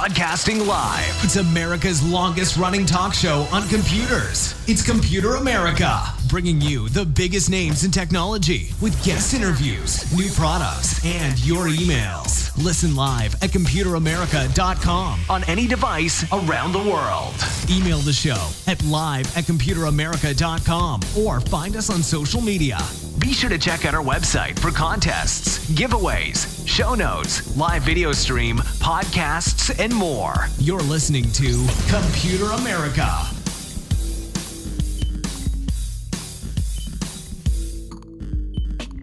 Broadcasting live. It's America's longest running talk show on computers. It's Computer America, bringing you the biggest names in technology with guest interviews, new products, and your emails. Listen live at computeramerica.com on any device around the world. Email the show at live@computeramerica.com or find us on social media. Be sure to check out our website for contests, giveaways, show notes, live video stream, podcasts, and more. You're listening to Computer America.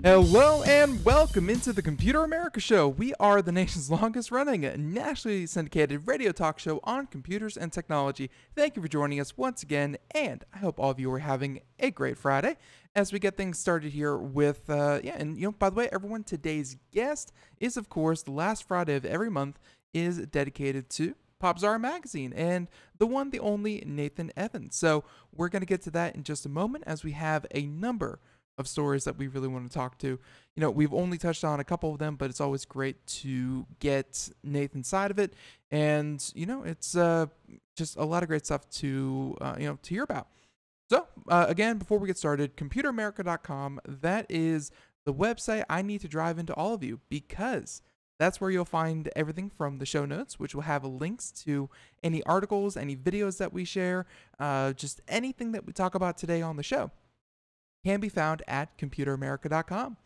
Hello and welcome into the Computer America Show. We are the nation's longest running nationally syndicated radio talk show on computers and technology. Thank you for joining us once again, and I hope all of you are having a great Friday as we get things started here with, by the way, everyone, today's guest is, of course, the last Friday of every month is dedicated to Popzara magazine and the one, the only Nathan Evans. So we're going to get to that in just a moment as we have a number of stories that we really want to talk to. You know, we've only touched on a couple of them, but it's always great to get Nathan's side of it. And, it's just a lot of great stuff to hear about. So, again, before we get started, computeramerica.com, that is the website I need to drive into all of you because that's where you'll find everything from the show notes, which will have links to any articles, any videos that we share, just anything that we talk about today on the show can be found at computeramerica.com.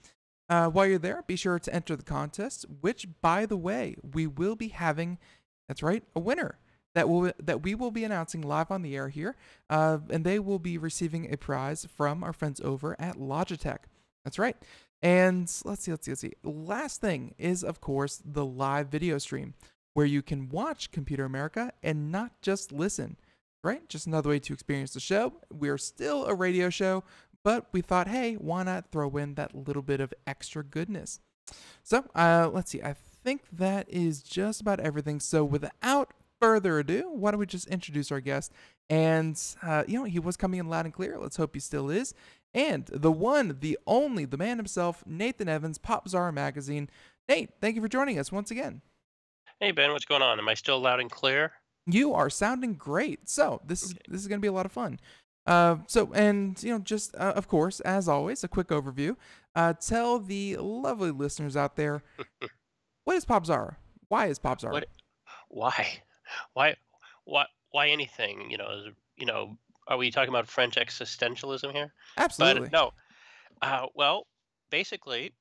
While you're there, be sure to enter the contest, which, by the way, we will be having, that's right, a winner that we will be announcing live on the air here, and they will be receiving a prize from our friends over at Logitech. That's right. And let's see. Last thing is, of course, the live video stream, where you can watch Computer America and not just listen, right? Just another way to experience the show. We're still a radio show, but we thought, hey, why not throw in that little bit of extra goodness? So let's see. I think that is just about everything. So without further ado, why don't we just introduce our guest? And, he was coming in loud and clear. Let's hope he still is. And the one, the only, the man himself, Nathan Evans, Popzara magazine. Nate, thank you for joining us once again. Hey, Ben, what's going on? Am I still loud and clear? You are sounding great. So this is going to be a lot of fun. Of course, as always, a quick overview. Tell the lovely listeners out there, what is Popzara? Why is Popzara? Why anything? Are we talking about French existentialism here? Absolutely. But no. Well, basically,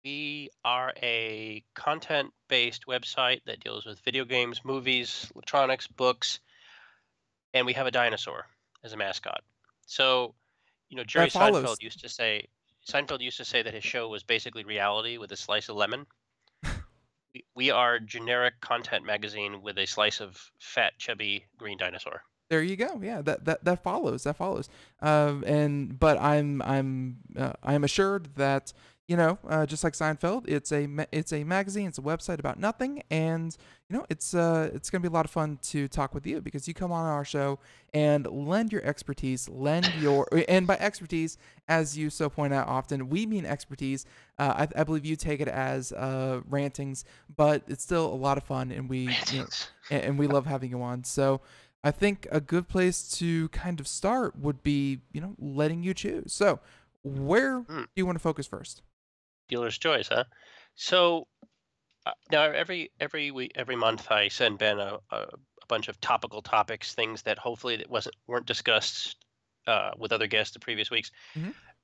we are a content-based website that deals with video games, movies, electronics, books, and we have a dinosaur as a mascot. So, Jerry Seinfeld used to say that his show was basically reality with a slice of lemon. We are generic content magazine with a slice of fat, chubby green dinosaur. There you go. Yeah, that follows. But I'm assured that just like Seinfeld, it's a magazine, it's a website about nothing, and it's gonna be a lot of fun to talk with you because you come on our show and lend your expertise, and by expertise, as you so point out often, we mean expertise. I believe you take it as rantings, but it's still a lot of fun, and we and we love having you on. So I think a good place to kind of start would be letting you choose. So where do you want to focus first? Dealer's choice, huh? So now every month I send Ben a bunch of topical topics, things that hopefully weren't discussed with other guests the previous weeks,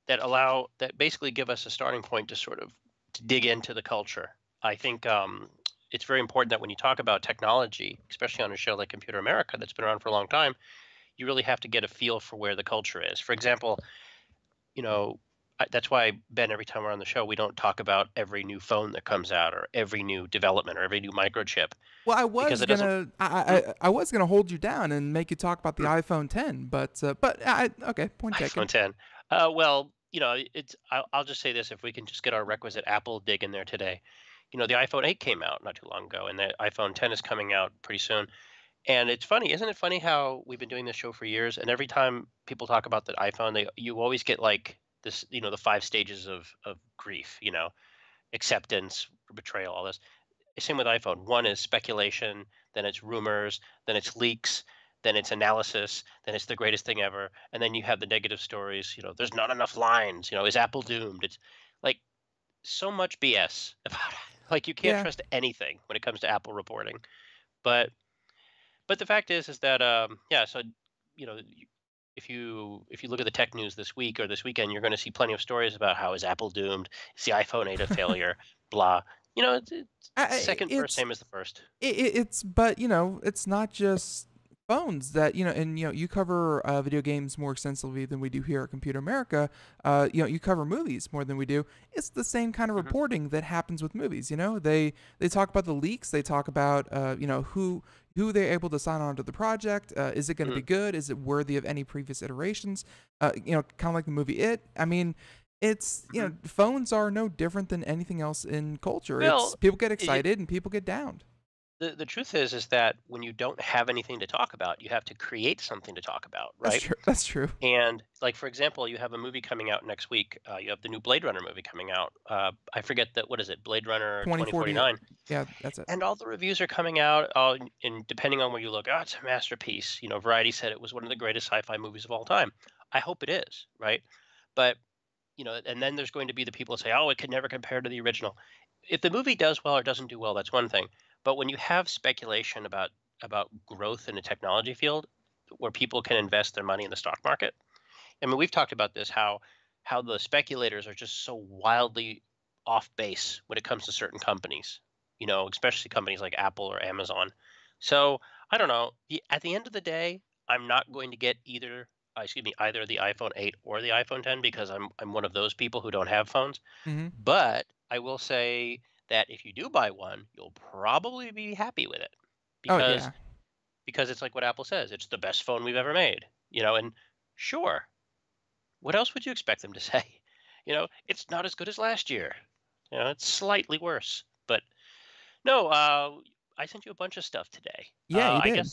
that basically give us a starting point to dig into the culture. I think it's very important that when you talk about technology, especially on a show like Computer America that's been around for a long time, you really have to get a feel for where the culture is. For example, that's why, Ben, every time we're on the show, we don't talk about every new phone that comes out or every new development or every new microchip. Well, I was gonna hold you down and make you talk about the iPhone 10, but okay, point taken. iPhone 10. I'll just say this: if we can just get our requisite Apple dig in there today, the iPhone 8 came out not too long ago, and the iPhone 10 is coming out pretty soon. And it's funny, isn't it funny how we've been doing this show for years, and every time people talk about the iPhone, you always get like this, the 5 stages of grief, acceptance, betrayal, all this. same with iPhone. One is speculation, then it's rumors, then it's leaks, then it's analysis, then it's the greatest thing ever, and then you have the negative stories. There's not enough lines. Is Apple doomed? It's like so much BS about it. Like you can't Yeah. trust anything when it comes to Apple reporting. But the fact is that yeah. So you know if you look at the tech news this week or this weekend, you're going to see plenty of stories about how is Apple doomed? Is the iPhone 8 a failure? Blah. It's second verse, It's same as the first. it's but it's not just phones that and you cover video games more extensively than we do here at Computer America. You cover movies more than we do. It's the same kind of Hmm. reporting that happens with movies. They talk about the leaks. They talk about who they're able to sign on to the project. Is it going to Hmm. be good? Is it worthy of any previous iterations? Kind of like the movie It. I mean, it's Hmm. phones are no different than anything else in culture. It's Well, people get it, excited and people get downed. the truth is that when you don't have anything to talk about, you have to create something to talk about, That's right? true. That's true. And like for example, you have a movie coming out next week. You have the new Blade Runner movie coming out. I forget that what is it, Blade Runner 2048. 2049, Yeah, that's it. and all the reviews are coming out. And depending on where you look, oh, it's a masterpiece. Variety said it was one of the greatest sci-fi movies of all time. I hope it is, right? But and then there's going to be the people who say, oh, it could never compare to the original. If the movie does well or doesn't do well, that's one thing. But when you have speculation about growth in the technology field, where people can invest their money in the stock market, I mean, we've talked about this how the speculators are just so wildly off base when it comes to certain companies, especially companies like Apple or Amazon. So I don't know. At the end of the day, I'm not going to get either the iPhone 8 or the iPhone 10 because I'm one of those people who don't have phones. Hmm. But I will say that if you do buy one, you'll probably be happy with it Oh because yeah. it's like what Apple says, it's the best phone we've ever made. And sure, what else would you expect them to say? It's not as good as last year. It's slightly worse. But no, I sent you a bunch of stuff today. Yeah, you I did.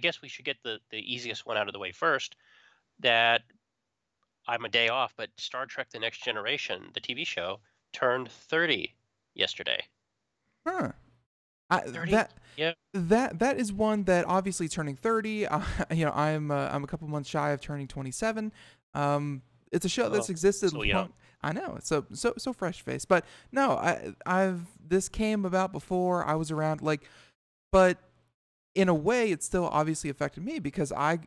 guess we should get the easiest one out of the way first. That I'm a day off, but Star Trek: The Next Generation, the TV show, turned 30 yesterday. Huh. 30. That Yeah. that is one that obviously turning 30. I'm a couple months shy of turning 27. It's a show that's Oh, existed so long. young. I know it's so fresh faced, but no, I've this came about before I was around. But in a way, it still obviously affected me because I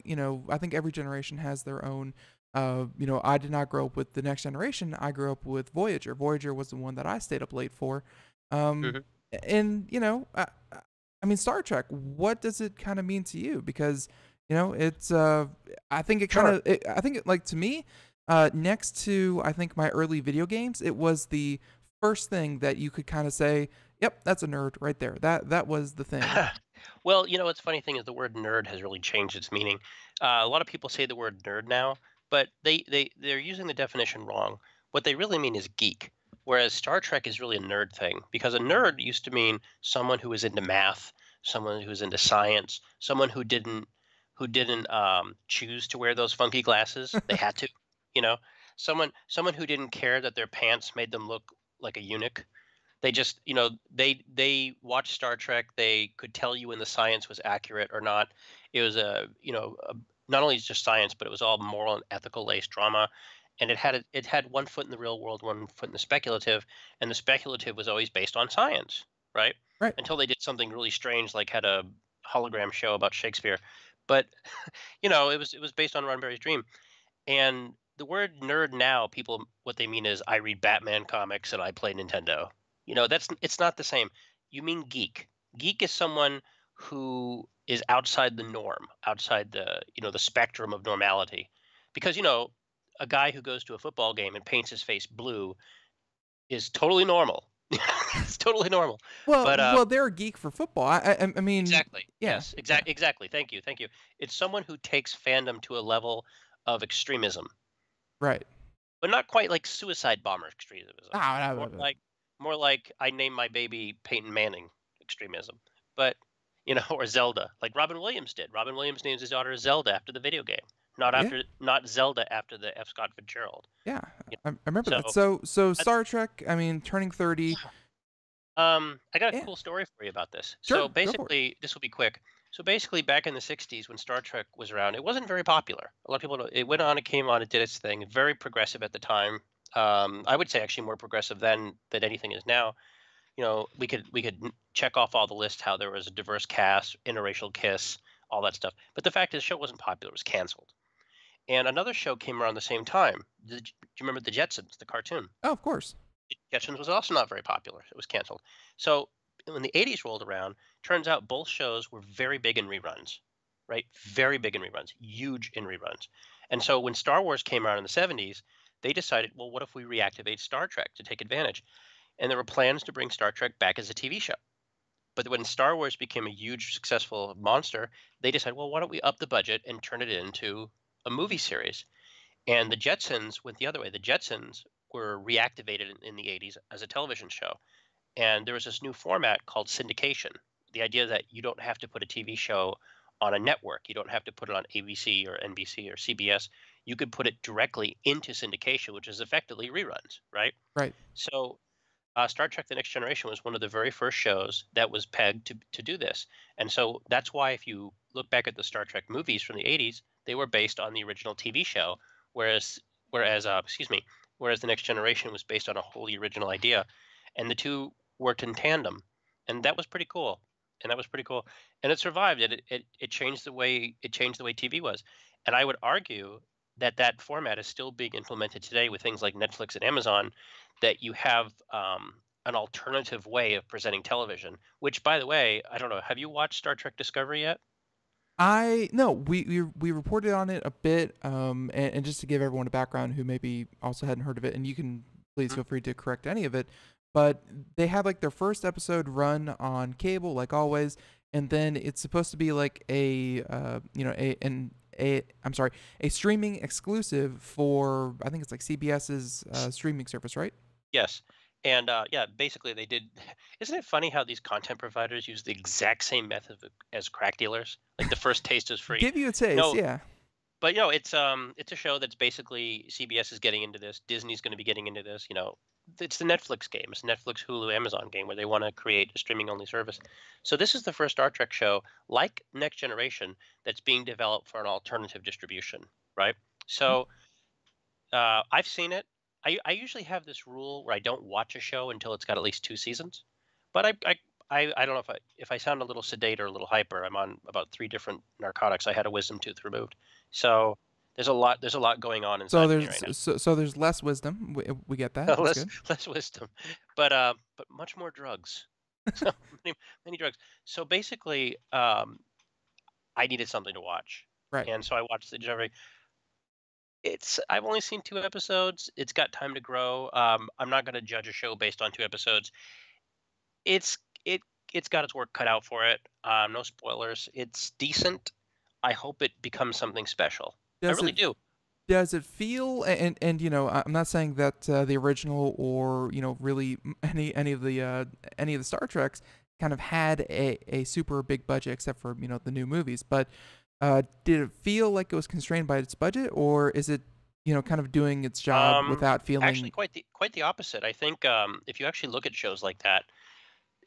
think every generation has their own. I did not grow up with the next generation. I grew up with Voyager. Voyager was the one that I stayed up late for. Um, Hmm. and I mean, Star Trek. What does it kind of mean to you? Because it's I think it kind Sure. of I think like to me, next to I think my early video games, it was the first thing that you could kind of say, "Yep, that's a nerd right there." That was the thing. Well, what's funny thing is the word nerd has really changed its meaning. A lot of people say the word nerd now, but they're using the definition wrong. What they really mean is geek. Whereas Star Trek is really a nerd thing because a nerd used to mean someone who was into math, someone who was into science, someone who didn't choose to wear those funky glasses. They had to, you know, someone who didn't care that their pants made them look like a eunuch. They just, they watched Star Trek. They could tell you when the science was accurate or not. It was not only just science, but it was all moral and ethical laced drama. And it had one foot in the real world, one foot in the speculative, and the speculative was always based on science, right? Right. Until they did something really strange, like had a hologram show about Shakespeare. But it was based on Roddenberry's dream. And the word nerd now, people what they mean is I read Batman comics and I play Nintendo. It's not the same. You mean geek. Geek is someone who is outside the norm, outside the spectrum of normality. Because a guy who goes to a football game and paints his face blue is totally normal. It's totally normal. Well, But they're a geek for football. I mean, exactly. yeah, Yes, yeah, exactly. Thank you. Thank you. It's someone who takes fandom to a level of extremism, right. but not quite like suicide bomber extremism. Ah, More like I named my baby Peyton Manning extremism. But or Zelda, like Robin Williams did. Robin Williams names his daughter Zelda after the video game, yeah, not Zelda after the F. Scott Fitzgerald. yeah. You I remember know, that. So So that's Star Trek. I mean, turning 30. I got a Yeah, cool story for you about this. So sure, go for it. basically, this will be quick. So basically, back in the '60s when Star Trek was around, it wasn't very popular. A lot of people, it went on, it came on, it did its thing. Very progressive at the time. I would say actually more progressive than anything is now. We could check off all the lists how there was a diverse cast, interracial kiss, all that stuff. But the fact is, the show wasn't popular; it was canceled. And another show came around the same time. Do you remember the Jetsons, the cartoon? Oh, of course. Jetsons was also not very popular. It was canceled. So when the '80s rolled around, turns out both shows were very big in reruns, right? Very big in reruns, huge in reruns. And so when Star Wars came out in the '70s, they decided, well, what if we reactivate Star Trek to take advantage? And there were plans to bring Star Trek back as a TV show. But when Star Wars became a huge successful monster, they decided, well, why don't we up the budget and turn it into a movie series? And the Jetsons went the other way. The Jetsons were reactivated in the '80s as a television show. And there was this new format called syndication. The idea that you don't have to put a TV show on a network, you don't have to put it on ABC or NBC or CBS. You could put it directly into syndication, which is effectively reruns, right? Right. So Star Trek: The Next Generation was one of the very first shows that was pegged to do this, and so that's why if you look back at the Star Trek movies from the '80s, they were based on the original TV show, whereas whereas The Next Generation was based on a wholly original idea, and the two worked in tandem, and that was pretty cool. And that was pretty cool, and it survived. It changed the way TV was, and I would argue that that format is still being implemented today with things like Netflix and Amazon, that you have an alternative way of presenting television. Which, by the way, I don't know. Have you watched Star Trek Discovery yet? I no, we reported on it a bit, and just to give everyone a background who maybe also hadn't heard of it, and you can please Mhm. feel free to correct any of it, but they had like their first episode run on cable, like always, and then it's supposed to be like I'm sorry, a streaming exclusive for I think it's like CBS's streaming service, right? Yes. And yeah, basically they did. Isn't it funny how these content providers use the exact same method as crack dealers? Like the first taste is free. Give you a taste, No, yeah. but it's a show that's basically CBS is getting into this. Disney's going to be getting into this. It's the Netflix game. It's the Netflix, Hulu, Amazon game where they want to create a streaming only service. So this is the first Star Trek show, like Next Generation, that's being developed for an alternative distribution, right? Mhm. So I've seen it. I usually have this rule where I don't watch a show until it's got at least two seasons. But I don't know if I sound a little sedate or a little hyper. I'm on about three different narcotics. I had a wisdom tooth removed, so there's a lot going on So inside of me right there's so there's less wisdom. We get that. now. That's less good. less wisdom, but much more drugs. So many drugs. So basically, I needed something to watch, Right. and so I watched the Discovery. I've only seen two episodes. It's got time to grow. I'm not going to judge a show based on two episodes. It's it it's got its work cut out for it. No spoilers. It's decent. I hope it becomes something special. I Does really it do. does it feel and I'm not saying that the original or really any of the Star Treks kind of had a super big budget except for the new movies, but did it feel like it was constrained by its budget, or is it kind of doing its job Um, without Actually, feeling? quite the opposite. I think if you actually look at shows like that,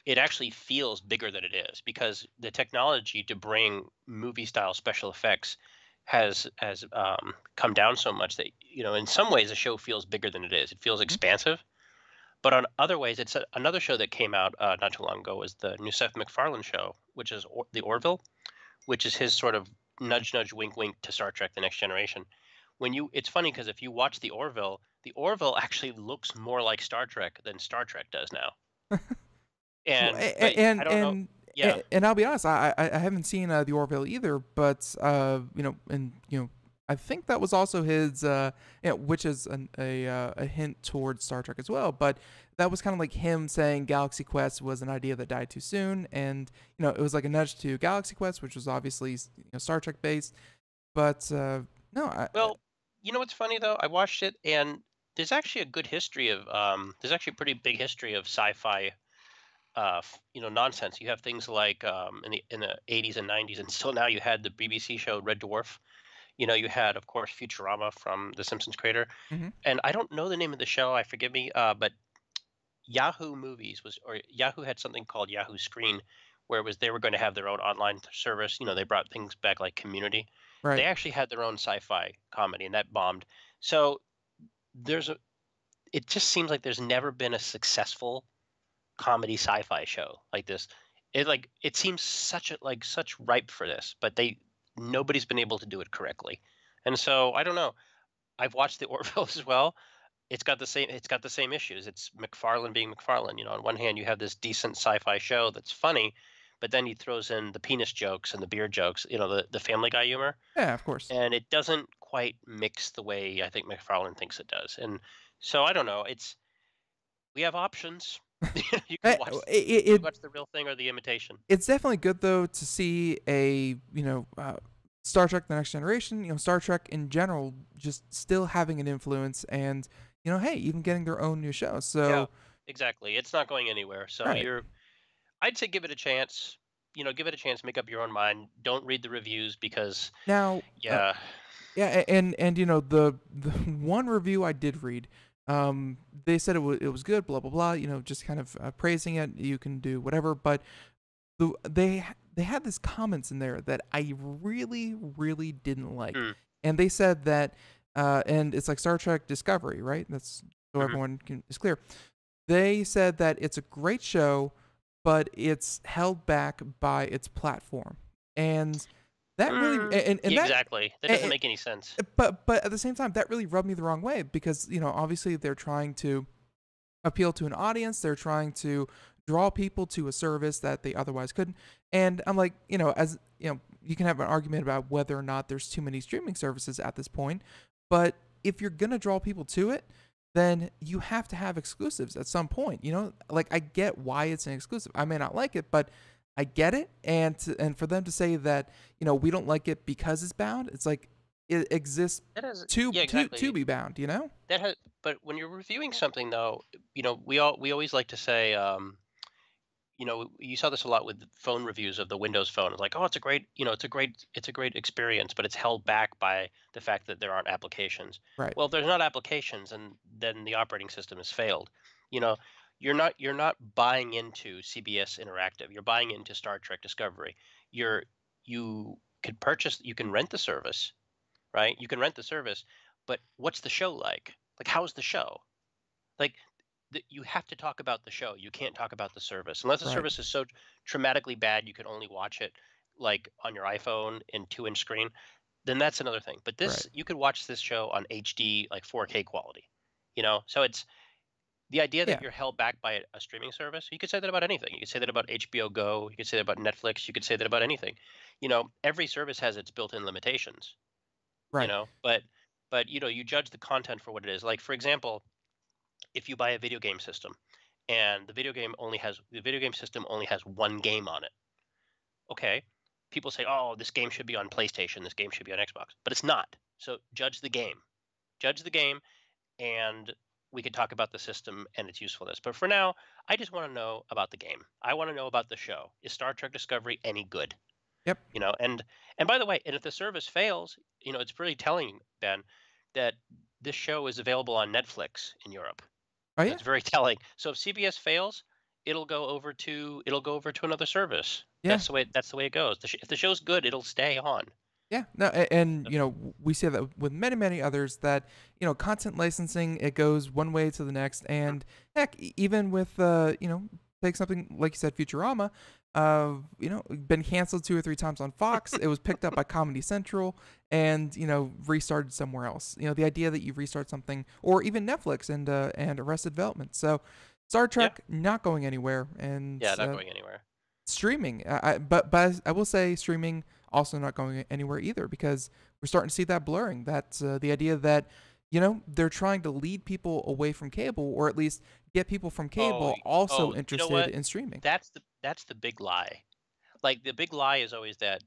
it actually feels bigger than it is because the technology to bring movie style special effects has come down so much that in some ways the show feels bigger than it is. It feels Mhm. expansive, but on other ways, another show that came out not too long ago was the new Seth MacFarlane show, which is the Orville, which is his sort of nudge nudge wink wink to Star Trek: The Next Generation. It's funny because if you watch the Orville actually looks more like Star Trek than Star Trek does now. Well, But I don't know. Yeah. and I'll be honest, I haven't seen the Orville either, but and I think that was also his, which is a hint towards Star Trek as well. But that was kind of like him saying Galaxy Quest was an idea that died too soon, and it was like a nudge to Galaxy Quest, which was obviously Star Trek based. But no, Well, you know what's funny though? I watched it and there's actually a pretty big history of sci-fi nonsense. You have things like in the '80s and '90s, and still now you had the BBC show Red Dwarf. You had, of course, Futurama from the Simpsons creator, mhm. and I don't know the name of the show. I forgive me, but Yahoo Movies was, or Yahoo had something called Yahoo Screen, where it was they were going to have their own online service. They brought things back like Community. They Right. actually had their own sci-fi comedy, and that bombed. So there's a. It just seems like there's never been a successful comedy sci-fi show like this. It seems such ripe for this, but nobody's been able to do it correctly. And so I don't know. I've watched the Orville as well. It's got the same issues. It's McFarlane being McFarlane. On one hand you have this decent sci-fi show that's funny, but then he throws in the penis jokes and the beer jokes, the Family Guy humor, Yeah, of course. and it doesn't quite mix the way I think McFarlane thinks it does. And so I don't know. We have options. You can Eh, watch It, you it can watch the real thing or the imitation. it's definitely good though to see a Star Trek: The Next Generation, Star Trek in general, just still having an influence, and hey, even getting their own new show. Yeah, So exactly. It's not going anywhere. So right I'd say give it a chance. Give it a chance. Make up your own mind. Don't read the reviews because, now, yeah, yeah, and the one review I did read, they said it was good, blah blah blah, just kind of praising it. You can do whatever, but they had these comments in there that I really really didn't like, mm, and they said that, and it's like Star Trek Discovery, right? That's so hmm everyone is clear. They said that it's a great show, but it's held back by its platform, and that really and yeah, that exactly. That doesn't and, make any sense. but at the same time, that really rubbed me the wrong way because obviously they're trying to appeal to an audience. They're trying to draw people to a service that they otherwise couldn't. And I'm like, as you can have an argument about whether or not there's too many streaming services at this point, but if you're gonna draw people to it, then you have to have exclusives at some point. Like I get why it's an exclusive. I may not like it, but I get it. And for them to say that we don't like it because it's bound, it's like it exists That has, to yeah, to to exactly. be bound. That has, but when you're reviewing something, though, we always like to say, you saw this a lot with phone reviews of the Windows Phone. It's like, oh, it's a great experience, but it's held back by the fact that there aren't applications. Right. Well, if there's not applications, and then the operating system has failed. You know, you're not buying into CBS Interactive. You're buying into Star Trek Discovery. You can rent the service, right? You can rent the service, but what's the show like? Like, how's the show? Like, you have to talk about the show. You can't talk about the service unless the Right. service is so traumatically bad you can only watch it like on your iPhone in 2-inch screen. Then that's another thing. But Right. you could watch this show on HD, like 4K quality. So it's the idea that Yeah. you're held back by a streaming service. You could say that about anything. You could say that about HBO Go. You could say that about Netflix. You could say that about anything. Every service has its built-in limitations. Right. But you judge the content for what it is. Like, for example, if you buy a video game system and the video game system only has one game on it. Okay. People say, "Oh, this game should be on PlayStation, this game should be on Xbox." But it's not. So judge the game. Judge the game, and we could talk about the system and its usefulness. But for now, I just want to know about the game. I want to know about the show. Is Star Trek Discovery any good? Yep. And by the way, and if the service fails, it's pretty telling, Ben, that this show is available on Netflix in Europe. Oh yeah. That's very telling. So if CBS fails, it'll go over to another service. Yeah. That's the way it goes. If the show's good, it'll stay on. Yeah. No. And we say that with many many others that content licensing, it goes one way to the next, and heck, even with take something like you said, Futurama. Been canceled 2 or 3 times on Fox. It was picked up by Comedy Central and restarted somewhere else. The idea that you restart something, or even Netflix and Arrested Development. So Star Yeah, Trek not going anywhere, and yeah, not going anywhere. streaming. But I will say streaming also not going anywhere either, because we're starting to see that blurring. That's the idea that they're trying to lead people away from cable, or at least get people from Oh, cable also you know interested what? in streaming. That's the big lie. Like, the big lie is always that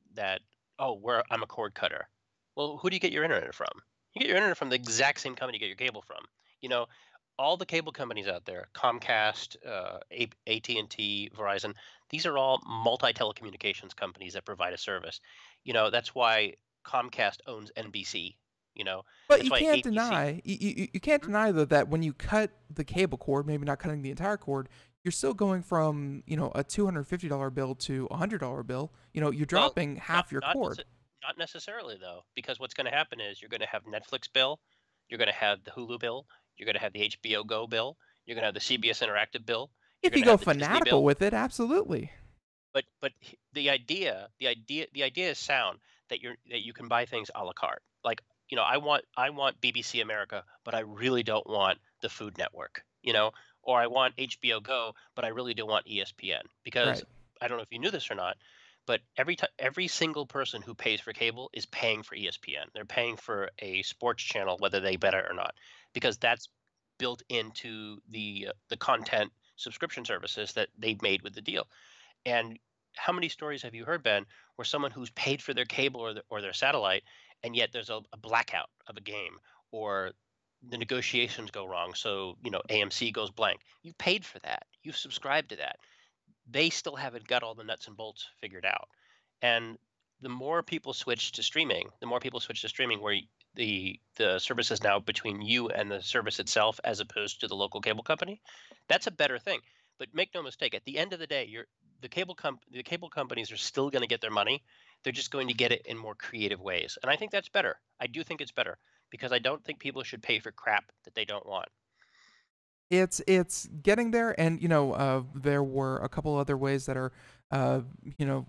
oh, I'm a cord cutter. Well, who do you get your internet from? You get your internet from the exact same company you get your cable from. You know, all the cable companies out there, Comcast, AT&T, Verizon, these are all multi-telecommunications companies that provide a service. That's why Comcast owns NBC. But That's you why can't APC. deny you can't Mhm. deny though that when you cut the cable cord, maybe not cutting the entire cord, you're still going from a $250 bill to $100 bill. You're Well, dropping not half your not cord. nece- not necessarily though, because what's going to happen is you're going to have Netflix bill, you're going to have the Hulu bill, you're going to have the HBO Go bill, you're going to have the CBS Interactive bill, you're If going you to go have the Disney fanatical bill. with it, absolutely. But the idea is sound, that you can buy things a la carte. Like, I want BBC America, but I really don't want the Food Network, or I want HBO Go, but I really don't want ESPN, because Right. I don't know if you knew this or not, but every single person who pays for cable is paying for ESPN. They're paying for a sports channel, whether they bet it or not, because that's built into the content subscription services that they've made with the deal. And how many stories have you heard, Ben, where someone who's paid for their cable or their satellite, and yet there's a blackout of a game, or the negotiations go wrong, so AMC goes blank. You paid for that. You've subscribed to that. They still haven't got all the nuts and bolts figured out. And the more people switch to streaming, where the service is now between you and the service itself, as opposed to the local cable company. That's a better thing. But make no mistake, at the end of the day, the cable companies are still going to get their money. They're just going to get it in more creative ways. And I think that's better. I do think it's better, because I don't think people should pay for crap that they don't want. It's getting there, and there were a couple other ways that are, uh, you know,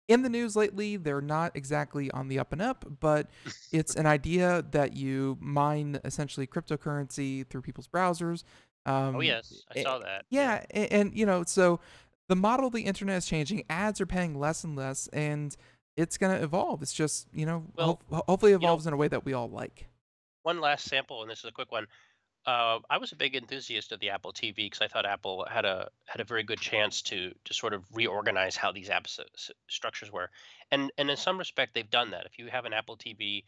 in the news lately. They're not exactly on the up and up, but it's an idea that you mine essentially cryptocurrency through people's browsers. Oh Um, yes, I saw that. Yeah. yeah, and so the model of the internet is changing. Ads are paying less and less, and it's gonna evolve. It's just Well, hopefully you know, evolves in a way that we all like. one last sample, and this is a quick one. I was a big enthusiast of the Apple TV, because I thought Apple had a very good chance to sort of reorganize how these structures were, and in some respect they've done that. If you have an Apple TV,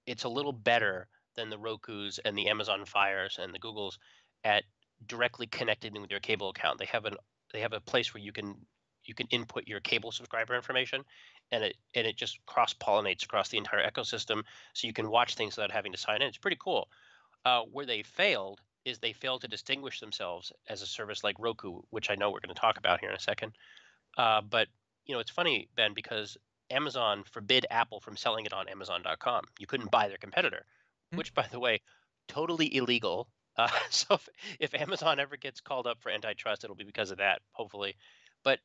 it's a little better than the Roku's and the Amazon Fires and the Googles at directly connecting with your cable account. They have a place where you can input your cable subscriber information, and it just cross pollinates across the entire ecosystem, so you can watch things without having to sign in. It's pretty cool. Where they failed is they failed to distinguish themselves as a service like Roku, which I know we're going to talk about here in a second. But it's funny, Ben, because Amazon forbid Apple from selling it on Amazon.com. You couldn't buy their competitor, Mm. which, by the way, totally illegal. So if Amazon ever gets called up for antitrust, it'll be because of that, hopefully. But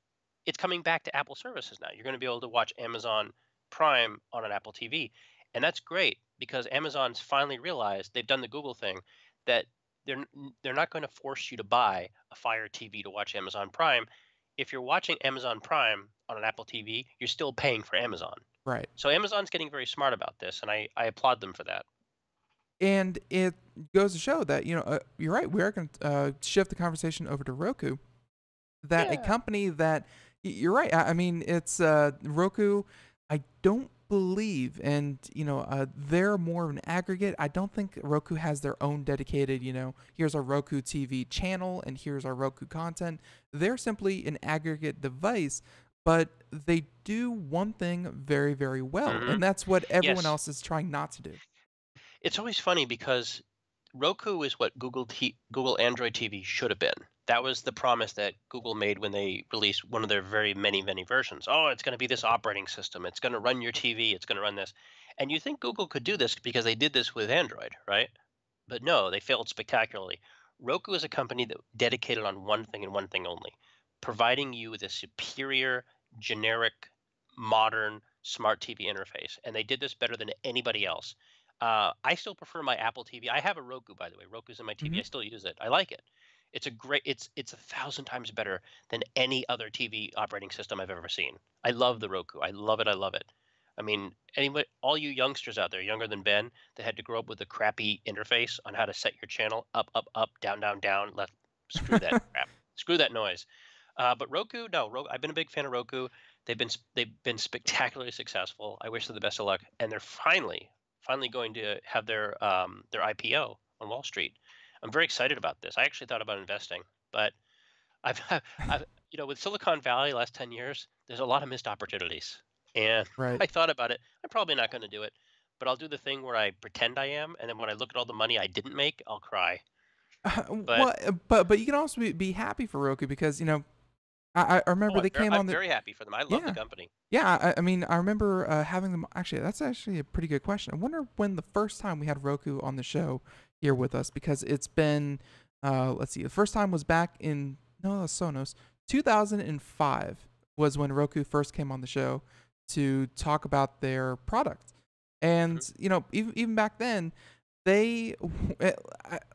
it's coming back to Apple services now. You're going to be able to watch Amazon Prime on an Apple TV, and that's great, because Amazon's finally realized, they've done the Google thing, that they're not going to force you to buy a Fire TV to watch Amazon Prime. If you're watching Amazon Prime on an Apple TV, you're still paying for Amazon. Right. So Amazon's getting very smart about this, and I applaud them for that. And it goes to show that you're right. We are going to shift the conversation over to Roku. That a Yeah. company that you're right. I mean, it's Roku. I don't believe, and they're more of an aggregate. I don't think Roku has their own dedicated. Here's our Roku TV channel, and here's our Roku content. They're simply an aggregate device, but they do one thing very, very well, Hmm. and that's what everyone Yes. else is trying not to do. It's always funny, because Roku is what Google Android TV should have been. That was the promise that Google made when they released one of their very many, many versions. Oh, it's going to be this operating system. It's going to run your TV. It's going to run this. And you think Google could do this because they did this with Android, right? But no, they failed spectacularly. Roku is a company that dedicated on one thing and one thing only: providing you with a superior, generic, modern smart TV interface. And they did this better than anybody else. I still prefer my Apple TV. I have a Roku, by the way. Roku's in my TV. Hmm. I still use it. I like it. It's a thousand times better than any other TV operating system I've ever seen. I love the Roku. I love it. I love it. I mean, anybody, all you youngsters out there, younger than Ben, that had to grow up with a crappy interface on how to set your channel up, up, up, down, down, down, left, screw that crap. Screw that noise. But Roku, no, I've been a big fan of Roku. They've been spectacularly successful. I wish them the best of luck, and they're finally going to have their IPO on Wall Street. I'm very excited about this. I actually thought about investing, but I've, I've with Silicon Valley last 10 years, there's a lot of missed opportunities, and Right. I thought about it. I'm probably not going to do it, but I'll do the thing where I pretend I am, and then when I look at all the money I didn't make, I'll cry. But Well, but you can also be happy for Roku because I oh, remember they came I'm on the very happy for them. I love the yeah. company. Yeah, I mean, I remember having them. Actually, that's actually a pretty good question. I wonder when the first time we had Roku on the show here with us, because it's been, let's see, the first time was back in, no, it was Sonos. 2005 was when Roku first came on the show to talk about their product. And, Mhm. even back then, they,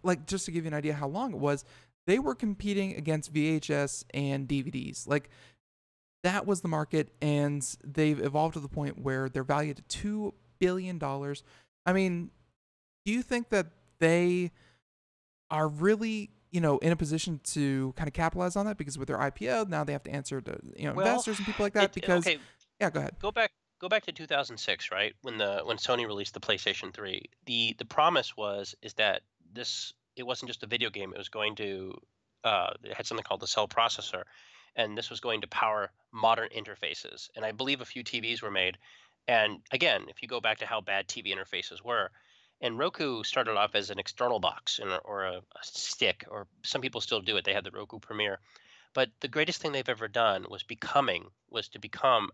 like, just to give you an idea how long it was, they were competing against VHS and DVDs. Like, that was the market, and they've evolved to the point where they're valued at $2 billion. I mean, do you think that they are really, in a position to kind of capitalize on that? Because with their IPO, now they have to answer to, Well, investors and people like that. Because, okay. yeah, go ahead. Go back to 2006, right? When Sony released the PlayStation 3. The promise is that it wasn't just a video game. It was going to it had something called the cell processor, and this was going to power modern interfaces. And I believe a few TVs were made. And again, if you go back to how bad TV interfaces were, and Roku started off as an external box or a stick, or some people still do it. They had the Roku Premiere, but the greatest thing they've ever done was to become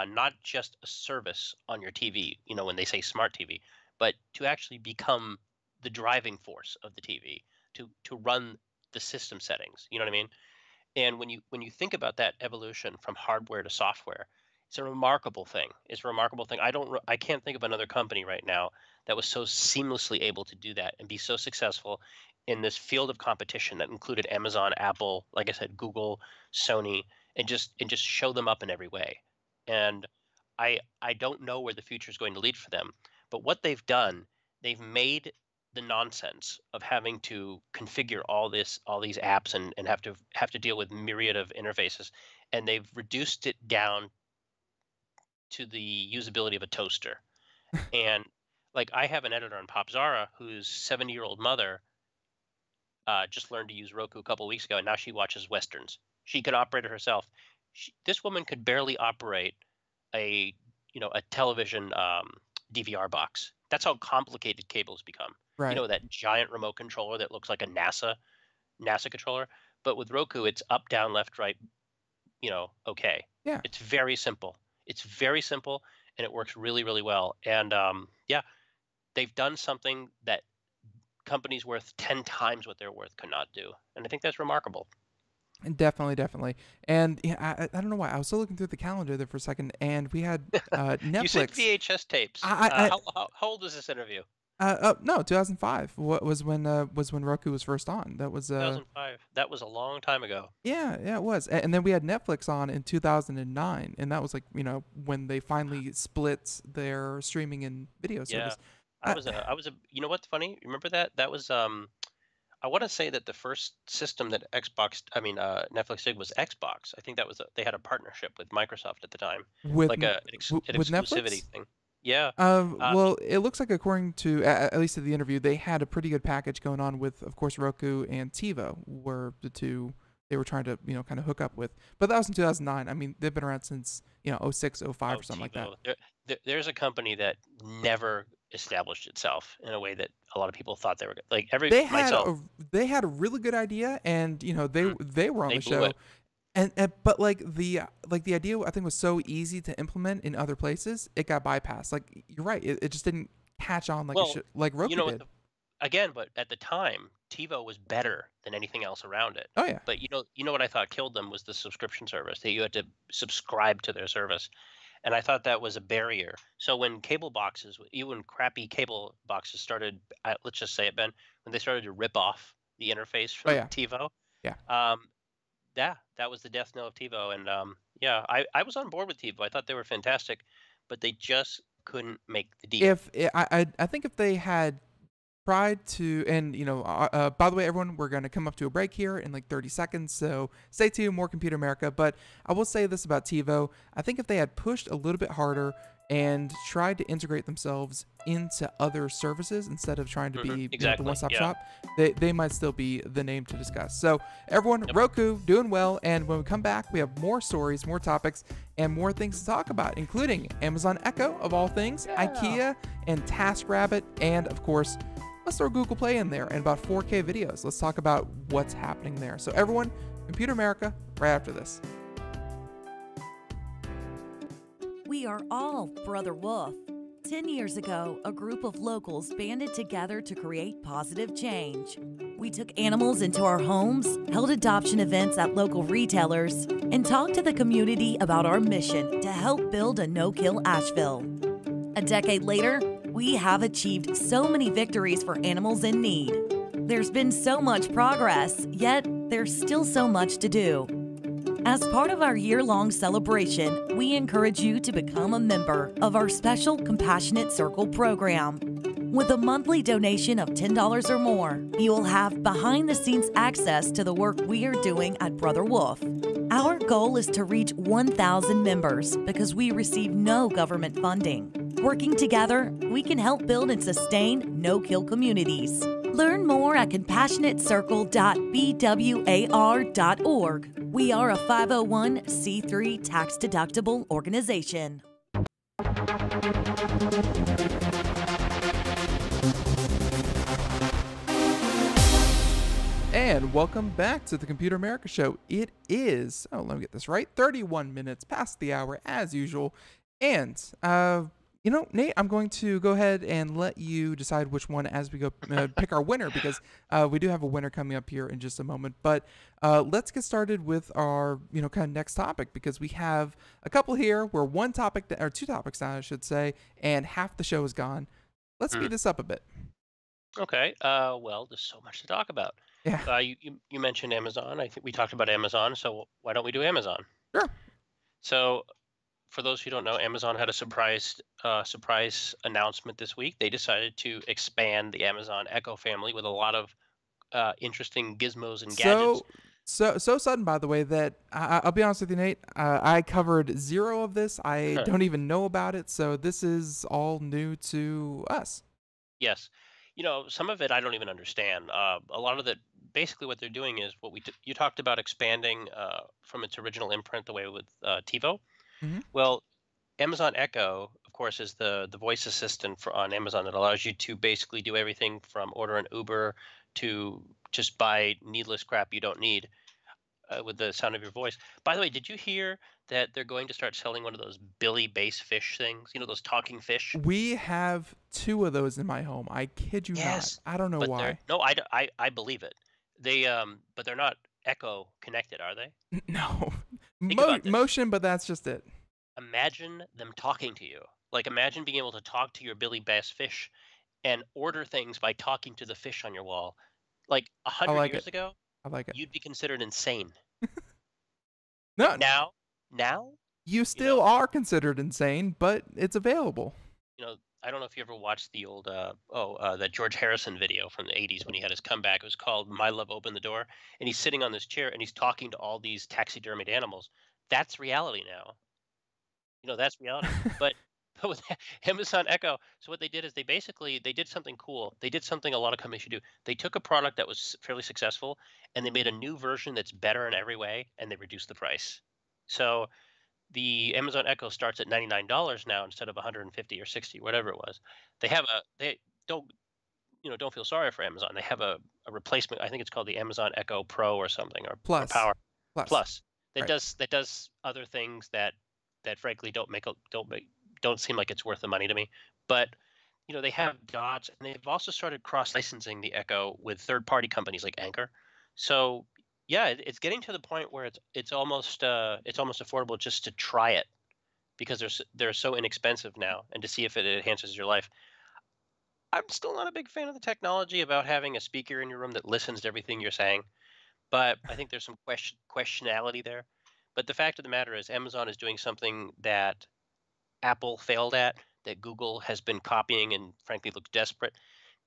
not just a service on your TV, when they say smart TV, but to actually become the driving force of the TV, to run the system settings. You know what I mean? And when you think about that evolution from hardware to software, it's a remarkable thing. It's a remarkable thing. I can't think of another company right now that was so seamlessly able to do that and be so successful in this field of competition that included Amazon, Apple, like I said, Google, Sony, and just show them up in every way. And I don't know where the future is going to lead for them, but what they've done, they've made the nonsense of having to configure all these apps and have to deal with myriad of interfaces, and they've reduced it down to the usability of a toaster. And like, I have an editor on Popzara whose 70-year-old mother just learned to use Roku a couple weeks ago, and now she watches westerns. She can operate it herself. This woman could barely operate a a television DVR box. That's how complicated cables become. Right. That giant remote controller that looks like a NASA controller. But with Roku, it's up, down, left, right. Okay. Yeah. It's very simple. It's very simple, and it works really, really well. And yeah, they've done something that companies worth 10 times what they're worth could not do, and I think that's remarkable. Definitely, definitely. And yeah, I don't know why. I was still looking through the calendar there for a second, and we had You said Netflix. VHS tapes. I, How old is this interview? no, 2005. What was when Roku was first on. That was 2005. That was a long time ago. yeah, it was. And then we had Netflix on in 2009, and that was like, when they finally split their streaming and video Yeah, service. Uh, I was a. You know what's funny? Remember that? That was I want to say that the first system that Netflix did was Xbox. I think they had a partnership with Microsoft at the time, with like an with exclusivity Netflix. thing. Yeah. Uh, Well, it looks like according to at least at the interview, they had a pretty good package going on with, of course, Roku and TiVo were the two they were trying to kind of hook up with. But that was in 2009. I mean, they've been around since '06, '05 oh, or something like that. TiVo. There's a company that never established itself in a way that a lot of people thought they were like They had myself. a they had a really good idea, and Mhm. they were on They the blew show, it. and but like the idea I think was so easy to implement in other places, it got bypassed. Like, you're right, it just didn't catch on like it Well, should, like you Roku know what? did. Again, but at the time, TiVo was better than anything else around it. Oh yeah, But what I thought killed them was the subscription service. That you had to subscribe to their service, and I thought that was a barrier. So when cable boxes, even crappy cable boxes, started, let's just say it, Ben, when they started to rip off the interface oh from yeah, TiVo, yeah. um, yeah, that was the death knell of TiVo. And yeah, I was on board with TiVo. I thought they were fantastic, but they just couldn't make the deal. I think if they had tried to, and by the way, everyone, we're going to come up to a break here in like 30 seconds, so stay tuned. More Computer America. But I will say this about TiVo: I think if they had pushed a little bit harder and tried to integrate themselves into other services instead of trying to be the Exactly. one-stop Yeah. shop, they might still be the name to discuss. So everyone, Yep. Roku doing well, and when we come back, we have more stories, more topics, and more things to talk about, including Amazon Echo of all things, Ikea, and TaskRabbit, and of course, let's throw Google Play in there and about 4K videos. Let's talk about what's happening there. So everyone, Computer America, right after this. We are all Brother Wolf. 10 years ago, a group of locals banded together to create positive change. We took animals into our homes, held adoption events at local retailers, and talked to the community about our mission to help build a no-kill Asheville. A decade later, we have achieved so many victories for animals in need. There's been so much progress, yet there's still so much to do. As part of our year-long celebration, we encourage you to become a member of our special Compassionate Circle program. With a monthly donation of $10 or more, you will have behind-the-scenes access to the work we are doing at Brother Wolf. Our goal is to reach 1,000 members because we receive no government funding. Working together, we can help build and sustain no-kill communities. Learn more at compassionatecircle.bwar.org. We are a 501c3 tax-deductible organization. And welcome back to the Computer America Show. It is, let me get this right, 31 minutes past the hour as usual. And, Nate, I'm going to go ahead and let you decide which one as we go pick our winner, because we do have a winner coming up here in just a moment. But let's get started with our, kind of next topic, because we have a couple here where one topic, or two topics now, I should say, and half the show is gone. Let's speed this up a bit. Okay. Well, there's so much to talk about. Yeah. You mentioned Amazon. I think we talked about Amazon. So why don't we do Amazon? Sure. So for those who don't know, Amazon had a surprise announcement this week. They decided to expand the Amazon Echo family with a lot of interesting gizmos and gadgets. So sudden, by the way, that I'll be honest with you, Nate. I covered zero of this. I don't even know about it. So this is all new to us. Yes. Some of it I don't even understand. A lot of it, basically what they're doing is what you talked about expanding from its original imprint the way with TiVo. Mm-hmm. Well, Amazon Echo, of course, is the voice assistant on Amazon that allows you to basically do everything from order an Uber to just buy needless crap you don't need with the sound of your voice. By the way, did you hear that they're going to start selling one of those Billy bass fish things? Those talking fish? We have two of those in my home. I kid you Yes, not. I don't know but why. No, I believe it. But they're not Echo connected, are they? No. Think about this. Motion, but that's just it. Imagine them talking to you. Like, imagine being able to talk to your Billy bass fish and order things by talking to the fish on your wall. Like 100 years ago, I like it. you'd be considered insane. No, now, you still are considered insane, but it's available. I don't know if you ever watched the old that George Harrison video from the 80s when he had his comeback. It was called My Love Opened the Door, and he's sitting on this chair and he's talking to all these taxidermied animals. That's reality now. That's reality. But with Amazon Echo, so what they did is they did something cool. They did something a lot of companies should do. They took a product that was fairly successful and they made a new version that's better in every way, and they reduced the price. So the Amazon Echo starts at $99 now instead of 150 or 60, whatever it was. They don't feel sorry for Amazon. They have a replacement. I think it's called the Amazon Echo Pro or something, or Plus. Power Plus. That does other things that frankly don't seem like it's worth the money to me. But they have dots, and they've also started cross licensing the Echo with third-party companies like Anchor. So yeah, it's getting to the point where it's almost affordable just to try it, because they're so inexpensive now, and to see if it enhances your life. I'm still not a big fan of the technology about having a speaker in your room that listens to everything you're saying, but I think there's some questionality there. But the fact of the matter is, Amazon is doing something that Apple failed at, that Google has been copying and frankly looks desperate,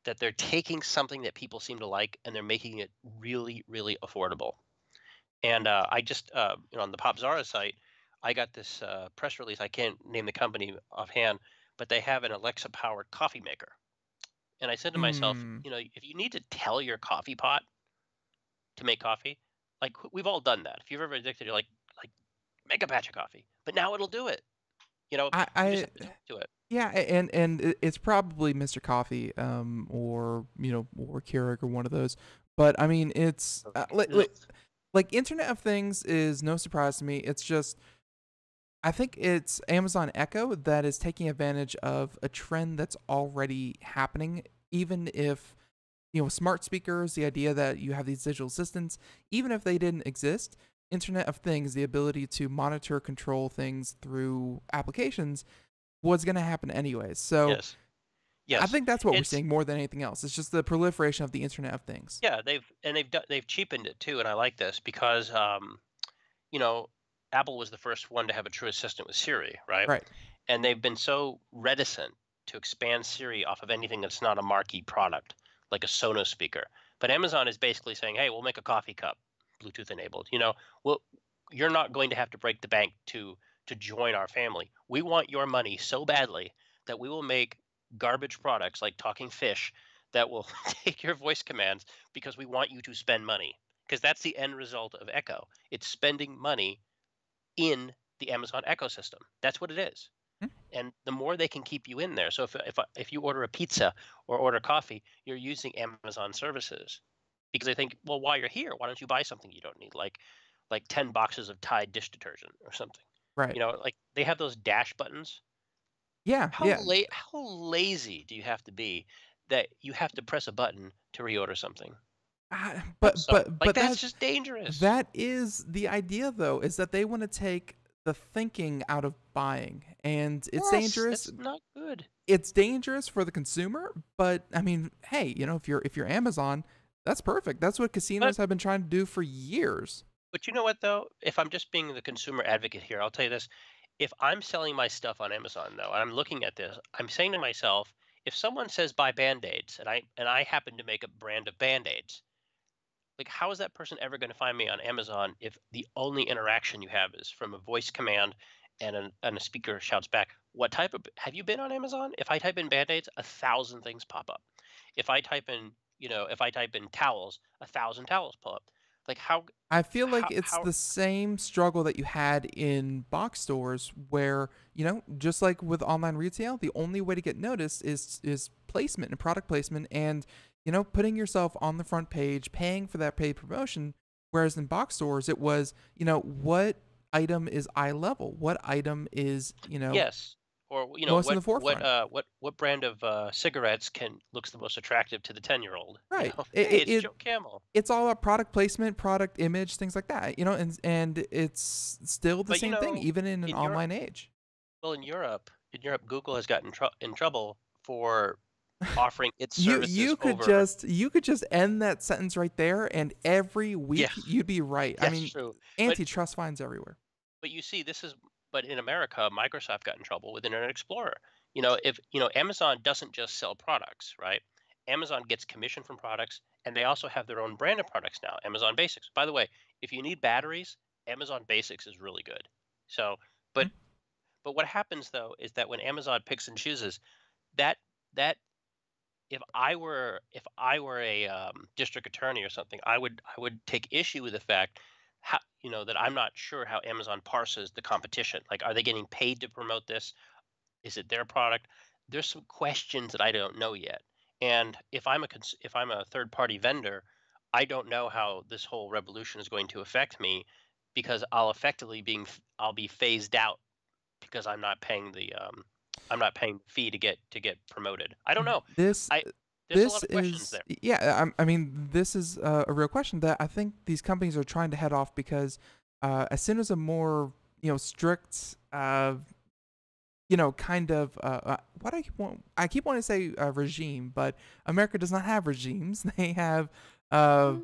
that they're taking something that people seem to like and they're making it really, really affordable. And I just, on the Popzara site, I got this press release. I can't name the company offhand, but they have an Alexa-powered coffee maker. And I said to myself, Mm. if you need to tell your coffee pot to make coffee, like we've all done that. If you've ever addicted, you're like make a batch of coffee, but now it'll do it. You just I have to talk to it. Yeah, and it's probably Mr. Coffee, or or Keurig or one of those. But I mean, it's Ugh. like Internet of Things is no surprise to me. It's just I think it's Amazon Echo that is taking advantage of a trend that's already happening. Even if smart speakers, the idea that you have these digital assistants, even if they didn't exist, Internet of Things, the ability to monitor, control things through applications was going to happen anyways. So Yes, I yes. think that's what we're It's seeing more than anything else. It's just the proliferation of the Internet of Things. Yeah, they've cheapened it too, and I like this because you know, Apple was the first one to have a true assistant with Siri, right? Right. And they've been so reticent to expand Siri off of anything that's not a marquee product, like a Sonos speaker. But Amazon is basically saying, "Hey, we'll make a coffee cup, Bluetooth enabled. Well, you're not going to have to break the bank to join our family. We want your money so badly that we will make garbage products like talking fish that will take your voice commands because we want you to spend money." Because that's the end result of Echo. It's spending money in the Amazon ecosystem. That's what it is. Hmm. And the more they can keep you in there. So if you order a pizza or order coffee, you're using Amazon services because they think, well, while you're here, why don't you buy something you don't need, like 10 boxes of Tide dish detergent or something. Right. Like they have those dash buttons. Yeah. Yeah. How lazy do you have to be that you have to press a button to reorder something? I'm sorry. Like that's just dangerous. that is the idea, though, is that they want to take the thinking out of buying, and it's Yes, dangerous. that's not good. It's dangerous for the consumer, but I mean, hey, if you're Amazon, that's perfect. That's what casinos But have been trying to do for years. but you know what though? If I'm just being the consumer advocate here, I'll tell you this. If I'm selling my stuff on Amazon though, and I'm looking at this, I'm saying to myself, if someone says buy Band-Aids and I happen to make a brand of Band-Aids, like how is that person ever going to find me on Amazon if the only interaction you have is from a voice command and a speaker shouts back, what type of have you been on Amazon? If I type in Band-Aids, 1,000 things pop up. If I type in towels, 1,000 towels pull up. Like I feel like it's how the same struggle that you had in box stores where, just like with online retail, the only way to get noticed is placement and product placement and, putting yourself on the front page, paying for that paid promotion. Whereas in box stores, it was, what item is eye level? What item is, Yes. Or most in the forefront? what brand of cigarettes looks the most attractive to the 10-year-old? Right. Hey, it's Joe Camel. It's all about product placement, product image, things like that. And it's still the But same thing, even in an in Europe, online age. well, in Europe, Google has gotten in trouble for offering its You services you could over. just end that sentence right there, and every week Yeah, you'd be right. I that's mean, true. But antitrust fines everywhere. but you see, but in America, Microsoft got in trouble with Internet Explorer. If Amazon doesn't just sell products, right? Amazon gets commission from products, and they also have their own brand of products now, Amazon Basics. By the way, if you need batteries, Amazon Basics is really good. So, but Hmm. but what happens though is that when Amazon picks and chooses, that that if I were a district attorney or something, I would take issue with the fact how that I'm not sure how Amazon parses the competition. Like, are they getting paid to promote this? Is it their product? There's some questions that I don't know yet. And if I'm a third party vendor, I don't know how this whole revolution is going to affect me because I'll be phased out because I'm not paying the fee to get promoted. I don't know. This I There's a lot this of questions is there. yeah. I mean, this is a real question that I think these companies are trying to head off because as soon as a more strict kind of what I keep wanting to say regime, but America does not have regimes. They have uh,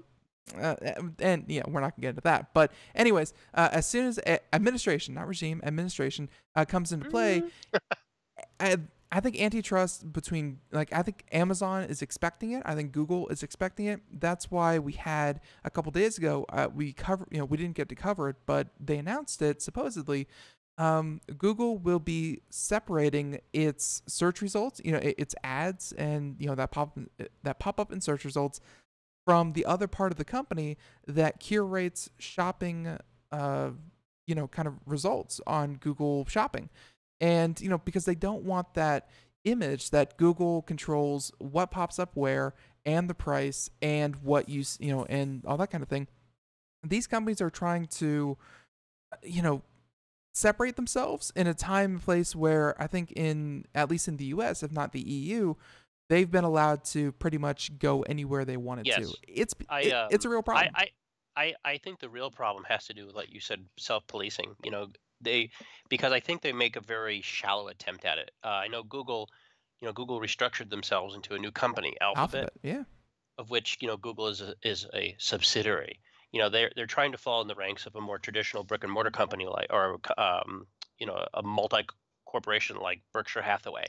and yeah, we're not gonna get into that. But anyways, as soon as administration, not regime, administration comes into play, Mm. I, I think antitrust between, like, I think Amazon is expecting it. I think Google is expecting it. That's why we had a couple days ago, we didn't get to cover it, but they announced it supposedly. Google will be separating its search results, its ads, and that pop up in search results from the other part of the company that curates shopping, kind of results on Google Shopping. And, because they don't want that image that Google controls what pops up where and the price and what and all that kind of thing. These companies are trying to, separate themselves in a time and place where I think at least in the US, if not the EU, they've been allowed to pretty much go anywhere they wanted to. Yes. It's I it's a real problem. I think the real problem has to do with, like you said, self-policing. Because I think they make a very shallow attempt at it. I know Google, Google restructured themselves into a new company, Alphabet, Yeah. of which Google is a subsidiary. They're trying to fall in the ranks of a more traditional brick and mortar company, a multi corporation like Berkshire Hathaway,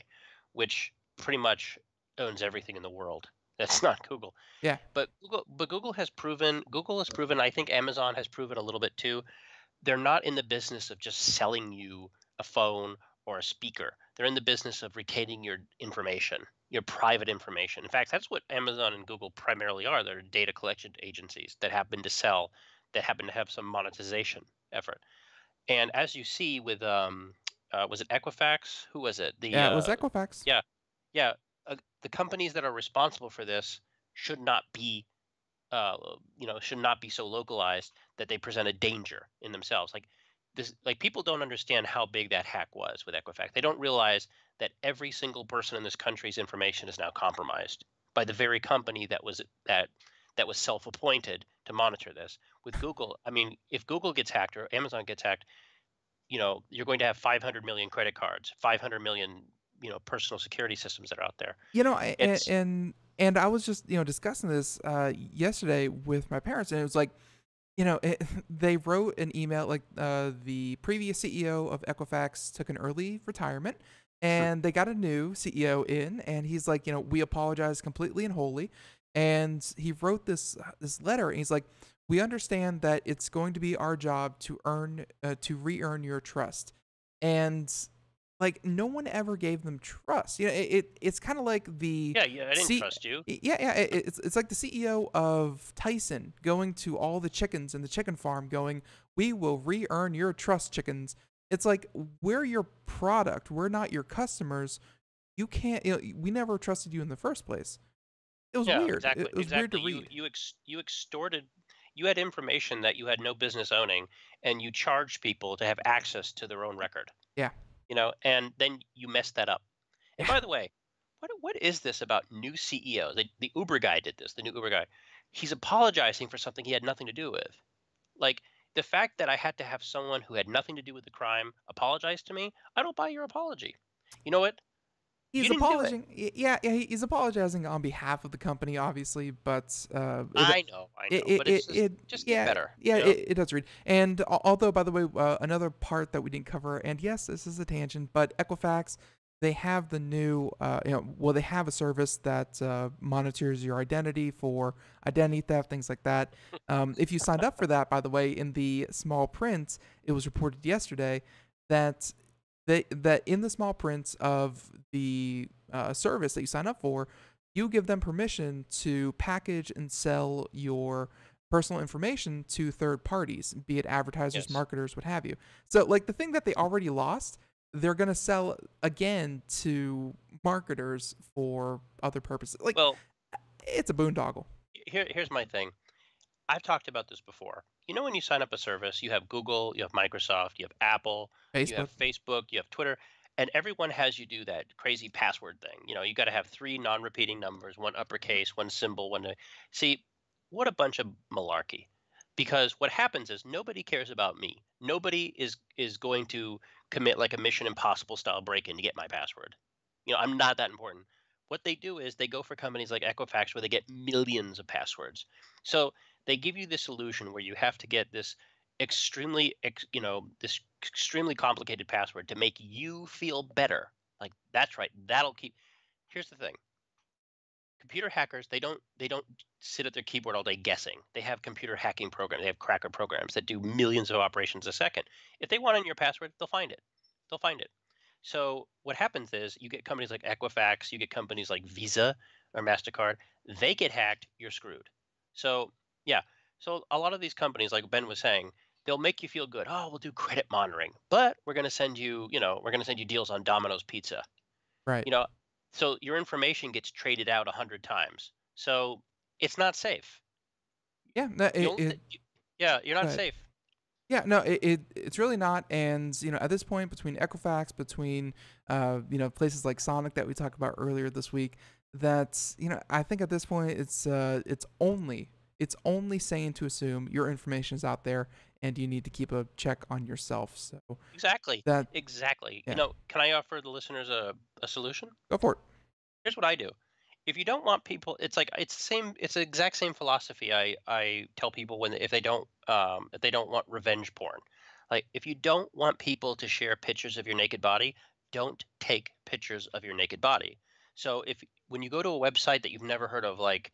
which pretty much owns everything in the world. That's not Google. Yeah. But Google has proven. I think Amazon has proven a little bit too. They're not in the business of just selling you a phone or a speaker. They're in the business of retaining your information, your private information. In fact, that's what Amazon and Google primarily are. They're data collection agencies that happen to sell, that happen to have some monetization effort. And as you see with, was it Equifax? Who was it? Yeah, it was Equifax. Yeah, yeah. The companies that are responsible for this should not be should not be so localized that they present a danger in themselves. Like people don't understand how big that hack was with Equifax. They don't realize that every single person in this country's information is now compromised by the very company that was self-appointed to monitor this. With Google, I mean, if Google gets hacked or Amazon gets hacked, you're going to have 500 million credit cards, 500 million, personal security systems that are out there. And I was just discussing this yesterday with my parents, and it was like, they wrote an email, like the previous CEO of Equifax took an early retirement, and they got a new CEO in, and he's like, we apologize completely and wholly, and he wrote this letter, and he's like, we understand that it's going to be our job to re-earn your trust, and like no one ever gave them trust. It's kind of like the I didn't trust you. It's like the CEO of Tyson going to all the chickens in the chicken farm, going, "We will re-earn your trust, chickens." It's like, we're your product. We're not your customers. You can't. We never trusted you in the first place. It was weird. Exactly. It was weird to read. You extorted. You had information that you had no business owning, and you charged people to have access to their own record. Yeah. And then you messed that up. And by the way, what is this about new CEOs? The Uber guy did this, the new Uber guy. He's apologizing for something he had nothing to do with. Like, the fact that I had to have someone who had nothing to do with the crime apologize to me, I don't buy your apology. You know what? He's apologizing. Yeah, he's apologizing on behalf of the company, obviously, but I know, but it's just get better. Yeah, it does read. And although, by the way, another part that we didn't cover, and yes, this is a tangent, but Equifax, they have the new, they have a service that monitors your identity for identity theft, things like that. If you signed up for that, by the way, in the small print, it was reported yesterday that in the small print of the service that you sign up for, you give them permission to package and sell your personal information to third parties, be it advertisers, marketers, what have you. So, like, the thing that they already lost, they're going to sell again to marketers for other purposes. Like, it's a boondoggle. Here's my thing. I've talked about this before. When you sign up a service, you have Google, you have Microsoft, you have Apple, you have Facebook, you have Twitter, and everyone has you do that crazy password thing. You got to have 3 non-repeating numbers, 1 uppercase, 1 symbol, 1. See, what a bunch of malarkey. Because what happens is nobody cares about me. Nobody is going to commit like a Mission Impossible style break-in to get my password. I'm not that important. What they do is they go for companies like Equifax where they get millions of passwords. So they give you this solution where you have to get this extremely complicated password to make you feel better Like, that's right. That'll keep. Here's the thing. Computer hackers, they don't sit at their keyboard all day guessing. They have computer hacking programs. They have cracker programs that do millions of operations a second. If they want in your password, they'll find it. They'll find it. So what happens is you get companies like Equifax, you get companies like Visa or MasterCard, they get hacked, you're screwed. So yeah. So a lot of these companies, like Ben was saying, they'll make you feel good. Oh, we'll do credit monitoring, but we're going to send you, we're going to send you deals on Domino's Pizza. Right. You know, so your information gets traded out 100 times. So it's not safe. Yeah. No, The only, yeah, you're not right. safe. Yeah, no, it's really not. And at this point, between Equifax, between places like Sonic that we talked about earlier this week, that's I think at this point it's only sane to assume your information is out there, and you need to keep a check on yourself. So Exactly. that Exactly. yeah, Can I offer the listeners a solution? go for it. Here's what I do. If you don't want people, it's like it's the same. It's the exact same philosophy I tell people when if they don't want revenge porn. Like if you don't want people to share pictures of your naked body, don't take pictures of your naked body. So if when you go to a website that you've never heard of, like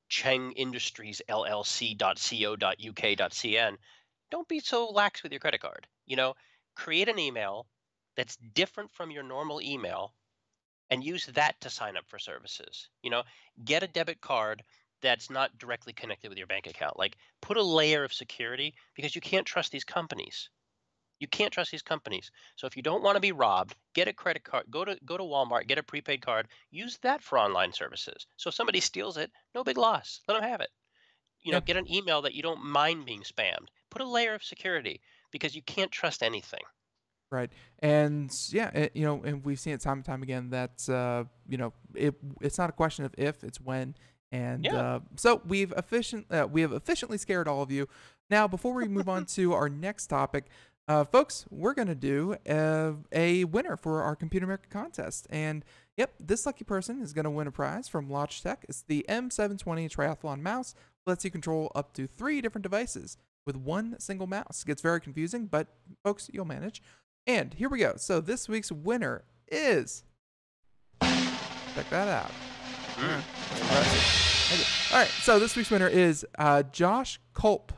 Cheng Industries LLC.co.uk.cn, don't be so lax with your credit card. Create an email that's different from your normal email and use that to sign up for services. Get a debit card that's not directly connected with your bank account. Like put a layer of security because you can't trust these companies. You can't trust these companies. So if you don't want to be robbed, get a credit card, go to Walmart, get a prepaid card, use that for online services. So if somebody steals it, no big loss. Let them have it. Yeah. Get an email that you don't mind being spammed. Put a layer of security because you can't trust anything. Right. And yeah, and we've seen it time and time again that it's not a question of if, it's when. And Yeah. so we have efficiently scared all of you. Now, before we move on to our next topic, folks, we're going to do a winner for our Computer America contest. And yep, this lucky person is going to win a prize from Logitech. It's the M720 Triathlon mouse. Lets you control up to 3 different devices with one single mouse. It gets very confusing, but folks, you'll manage. And here we go. So this week's winner is, check that out. All right. So this week's winner is Josh Culp.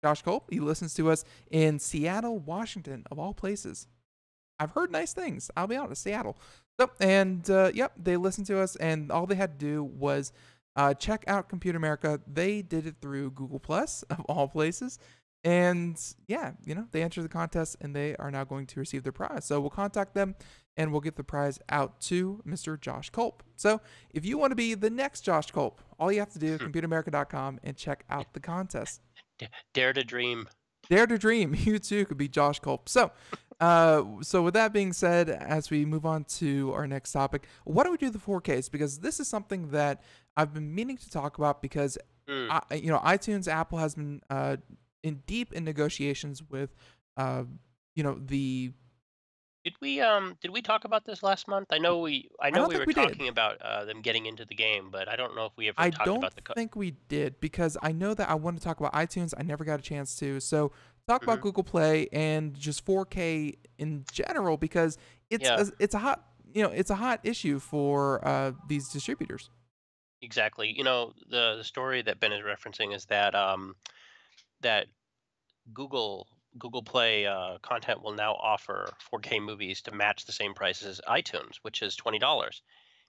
Josh Culp. He listens to us in Seattle, Washington, of all places. I've heard nice things. I'll be honest, Seattle. So, and yep, they listened to us, and all they had to do was check out Computer America. They did it through Google Plus, of all places. And yeah, they entered the contest and they are now going to receive their prize. So we'll contact them and we'll get the prize out to Mr. Josh Culp. So if you want to be the next Josh Culp, all you have to do is computeramerica.com and check out the contest. Dare to dream. Dare to dream. You too could be Josh Culp. So, so with that being said, as we move on to our next topic, why don't we do the 4Ks? Because this is something that I've been meaning to talk about because, iTunes, Apple has been deep in negotiations with the Did we talk about this last month? I know we were talking about them getting into the game, but I don't know if we ever talked about the I don't think we did, because I know that I wanted to talk about iTunes. I never got a chance to. So talk about Google Play and just 4K in general, because it's a hot issue for these distributors. Exactly. The story that Ben is referencing is that that Google Play content will now offer 4K movies to match the same price as iTunes, which is $20.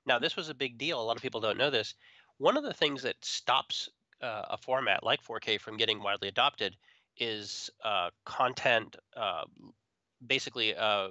Now, this was a big deal. A lot of people don't know this. One of the things that stops a format like 4K from getting widely adopted is content, basically a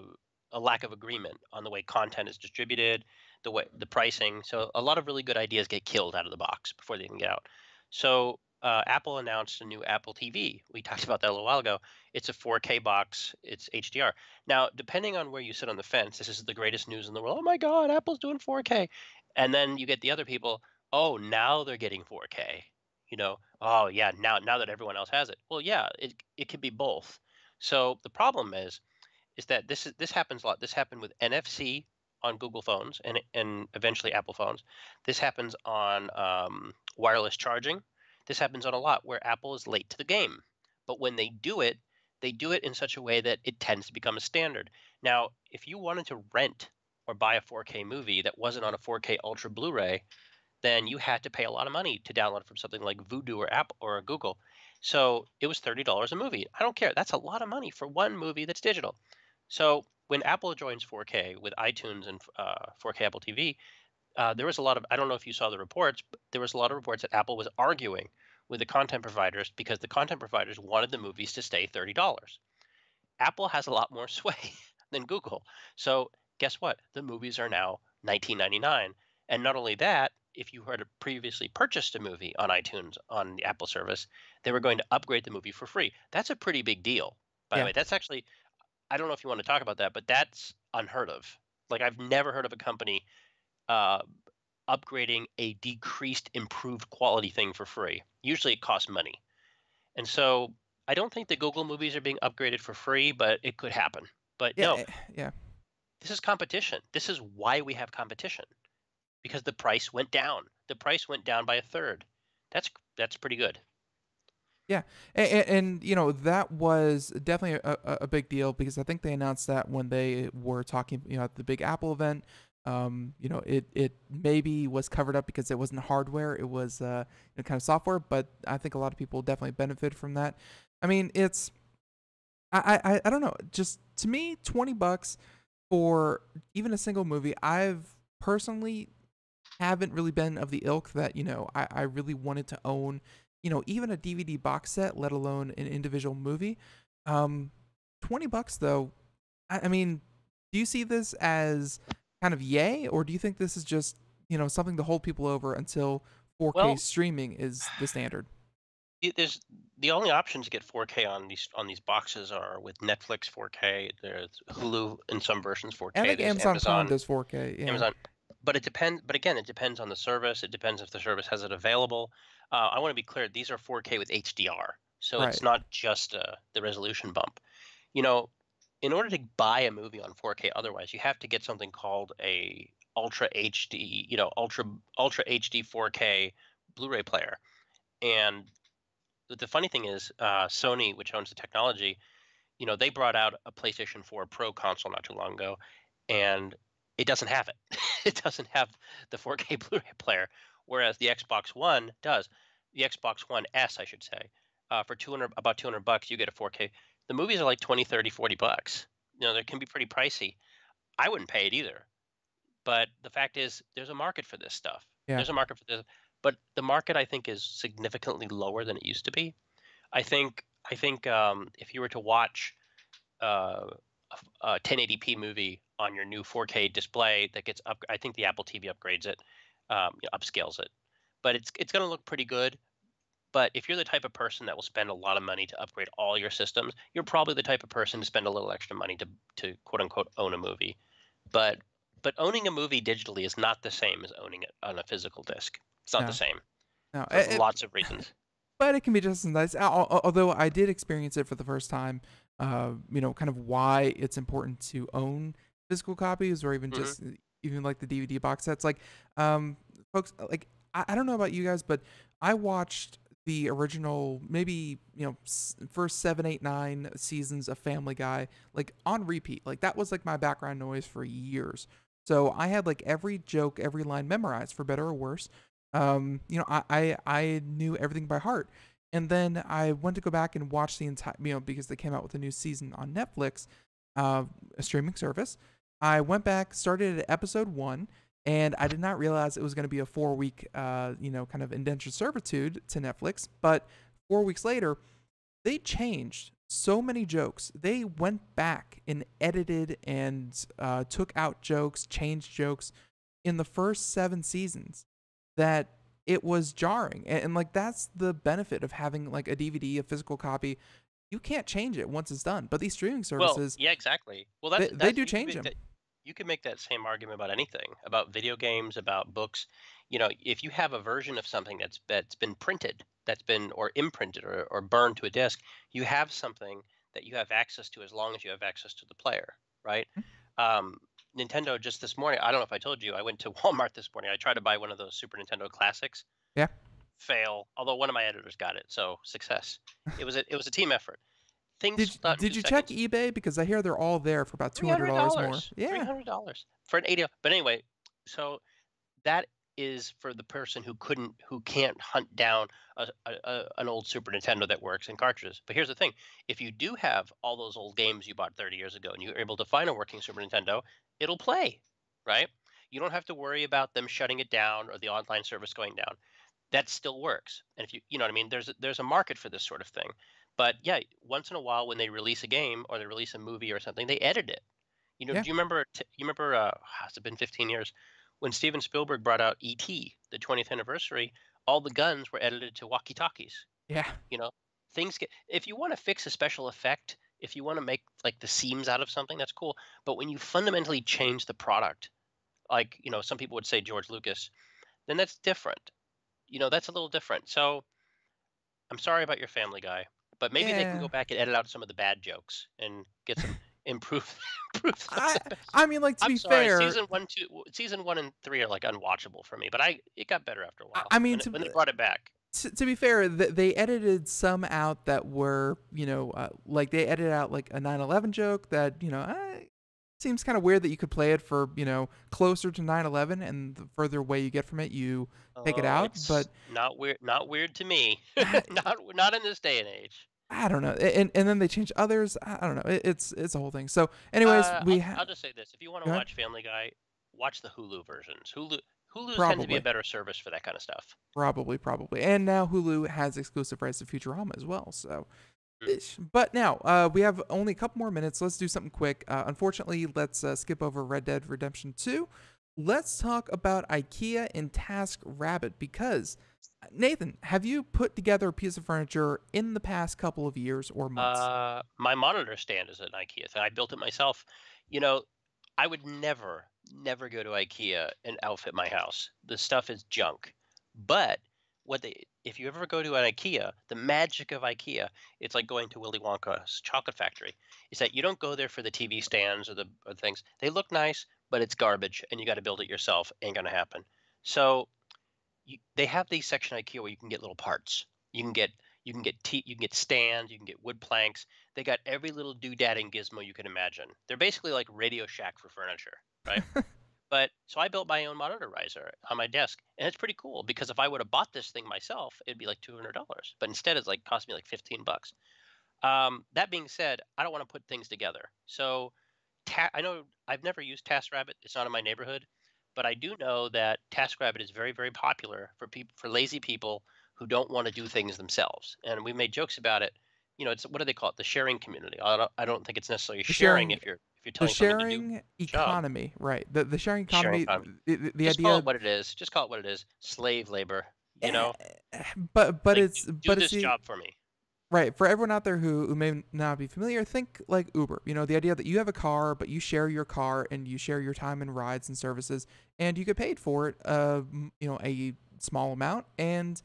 lack of agreement on the way content is distributed, the pricing. So a lot of really good ideas get killed out of the box before they can get out. So Apple announced a new Apple TV. We talked about that a little while ago. It's a 4K box. It's HDR. Now, depending on where you sit on the fence, this is the greatest news in the world. Oh my God, Apple's doing 4K. And then you get the other people. Oh, now they're getting 4K. Oh yeah, now that everyone else has it. Well, yeah, it could be both. So the problem is that this happens a lot. This happened with NFC on Google phones and eventually Apple phones. This happens on wireless charging. This happens on a lot where Apple is late to the game. But when they do it in such a way that it tends to become a standard. Now, if you wanted to rent or buy a 4K movie that wasn't on a 4K Ultra Blu-ray, then you had to pay a lot of money to download from something like Vudu or Apple or Google. So it was $30 a movie. I don't care. That's a lot of money for one movie that's digital. So when Apple joins 4K with iTunes and 4K Apple TV, there was a lot of, I don't know if you saw the reports, but there was a lot of reports that Apple was arguing with the content providers because the content providers wanted the movies to stay $30. Apple has a lot more sway than Google. So guess what? The movies are now $19.99. And not only that, if you had previously purchased a movie on iTunes on the Apple service, they were going to upgrade the movie for free. That's a pretty big deal, by the Yeah. way. That's actually, I don't know if you want to talk about that, but that's unheard of. Like, I've never heard of a company uh, upgrading a decreased, improved quality thing for free. Usually it costs money. And so I don't think the Google movies are being upgraded for free, but it could happen. But Yeah. no, Yeah. this is competition. This is why we have competition, because the price went down. The price went down by a third. That's pretty good. Yeah, and you know that was definitely a big deal because I think they announced that when they were talking, you know, at the big Apple event. You know, it maybe was covered up because it wasn't hardware; it was you know, kind of software. But I think a lot of people definitely benefit from that. I mean, it's I don't know. Just to me, $20 for even a single movie. I've personally haven't really been of the ilk that, you know, I really wanted to own, you know, even a DVD box set, let alone an individual movie. Um, $20 though. I mean, do you see this as kind of yay, or do you think this is just, you know, something to hold people over until 4K Well, streaming is the standard? there's the only option to get 4K on these boxes are with Netflix 4K. There's Hulu in some versions I 4K. think There's Amazon Prime Amazon. does 4K. Yeah. Amazon. But it depends. But again, it depends on the service. It depends if the service has it available. I want to be clear. These are 4K with HDR, so Right. it's not just the resolution bump. You know, in order to buy a movie on 4K, otherwise, you have to get something called a Ultra HD. You know, Ultra HD 4K Blu-ray player. And the funny thing is, Sony, which owns the technology, you know, they brought out a PlayStation 4 Pro console not too long ago, and it doesn't have it. It doesn't have the 4K Blu-ray player, whereas the Xbox One does. The Xbox One S, I should say, for about $200, you get a 4K. The movies are like 20, 30, $40. You know, they can be pretty pricey. I wouldn't pay it either. But the fact is, there's a market for this stuff. Yeah. There's a market for this, but the market I think is significantly lower than it used to be. I think if you were to watch uh, a 1080p movie on your new 4K display that gets up, I think the Apple TV upgrades it, you know, upscales it, but it's going to look pretty good. But if you're the type of person that will spend a lot of money to upgrade all your systems, you're probably the type of person to spend a little extra money to quote unquote own a movie. But owning a movie digitally is not the same as owning it on a physical disc. It's not the No. same No. for lots of reasons. But it can be just as nice. Although I did experience it for the first time, you know, kind of why it's important to own physical copies, or even hmm just even like the DVD box sets. Like, folks, like I don't know about you guys, but I watched the original, maybe, you know, first 7, 8, 9 seasons of Family Guy, like on repeat. Like that was like my background noise for years. So I had like every joke, every line memorized, for better or worse. You know, I knew everything by heart. And then I went to go back and watch the entire, you know, because they came out with a new season on Netflix, a streaming service. I went back, started at episode 1, and I did not realize it was going to be a 4-week, you know, kind of indentured servitude to Netflix. But 4 weeks later, they changed so many jokes. They went back and edited and took out jokes, changed jokes in the first 7 seasons, that it was jarring. And like that's the benefit of having like a DVD, a physical copy. You can't change it once it's done. But these streaming Well, services, yeah, exactly. Well, they do you can change them. you can make that same argument about anything, about video games, about books. You know, if you have a version of something that's been printed, that's been or imprinted or burned to a disk, you have something that you have access to as long as you have access to the player, right? Um, Nintendo just this morning, I don't know if I told you, I went to Walmart this morning. I tried to buy one of those Super Nintendo Classics. Yeah. Fail. Although one of my editors got it, so success. It was a team effort. things Did out in did 2 you check seconds. eBay? Because I hear they're all there for about $200 more. $300. Yeah. $300 for an 80. But anyway, so that is for the person who can't hunt down an old Super Nintendo that works in cartridges. But here's the thing: if you do have all those old games you bought 30 years ago and you're able to find a working Super Nintendo, it'll play, right? You don't have to worry about them shutting it down or the online service going down. That still works. And if you know what I mean, there's a market for this sort of thing. But yeah, once in a while when they release a game or they release a movie or something, they edit it. Yeah. Do you remember? You remember? Has it been 15 years when Steven Spielberg brought out E.T. the 20th anniversary? All the guns were edited to walkie-talkies. Yeah. You know, things get. If you want to fix a special effect, if you want to make like the seams out of something, that's cool. But when you fundamentally change the product, like some people would say George Lucas, then that's different. That's a little different. So I'm sorry about your Family Guy, but maybe they can Yeah. go back and edit out some of the bad jokes and get some improve. I mean, like, to I'm be sorry. fair, Season 1 and 3 are like unwatchable for me, but it got better after a while. I mean, when they brought it back. to be fair, they edited some out that were, like they edited out like a 9/11 joke that, seems kind of weird that you could play it for, closer to 9/11, and the further away you get from it, you take it out. It's But not weird. Not weird to me. not in this day and age. I don't know. And then they change others. I don't know. It's a whole thing. So, anyways, I'll just say this: if you want to watch Family Guy, watch the Hulu versions. Hulu tends to be Probably. a better service for that kind of stuff. Probably. And now Hulu has exclusive rights to Futurama as well. So, but now we have only a couple more minutes. Let's do something quick. Unfortunately, let's skip over Red Dead Redemption 2. Let's talk about Ikea and TaskRabbit, because Nathan, have you put together a piece of furniture in the past couple of years or months? My monitor stand is an IKEA thing. I built it myself. I would never go to IKEA and outfit my house. The stuff is junk. But if you ever go to an IKEA, the magic of IKEA, it's like going to Willy Wonka's chocolate factory, is that you don't go there for the TV stands or the things. They look nice, but it's garbage, and you got to build it yourself. Ain't gonna happen. So they have these section IKEA where you can get little parts. You can get stands, you can get wood planks. They got every little doodad and gizmo you can imagine. They're basically like Radio Shack for furniture, right? But so I built my own monitor riser on my desk, and it's pretty cool because if I would have bought this thing myself, it'd be like $200. But instead, it's like cost me like $15. That being said, I don't want to put things together. So I know I've never used TaskRabbit. It's not in my neighborhood, but I do know that TaskRabbit is very, very popular for lazy people who don't want to do things themselves. And we made jokes about it. It's, what do they call it? The sharing community. I don't think it's necessarily sharing if you're telling the someone to do sharing economy, right? The sharing economy. The Just idea. call it what it is. Just call it what it is. Slave labor. But Like, it's do this job for me. right, for everyone out there who may not be familiar, think like Uber. The idea that you have a car, but you share your car and you share your time and rides and services, and you get paid for it, a small amount. And,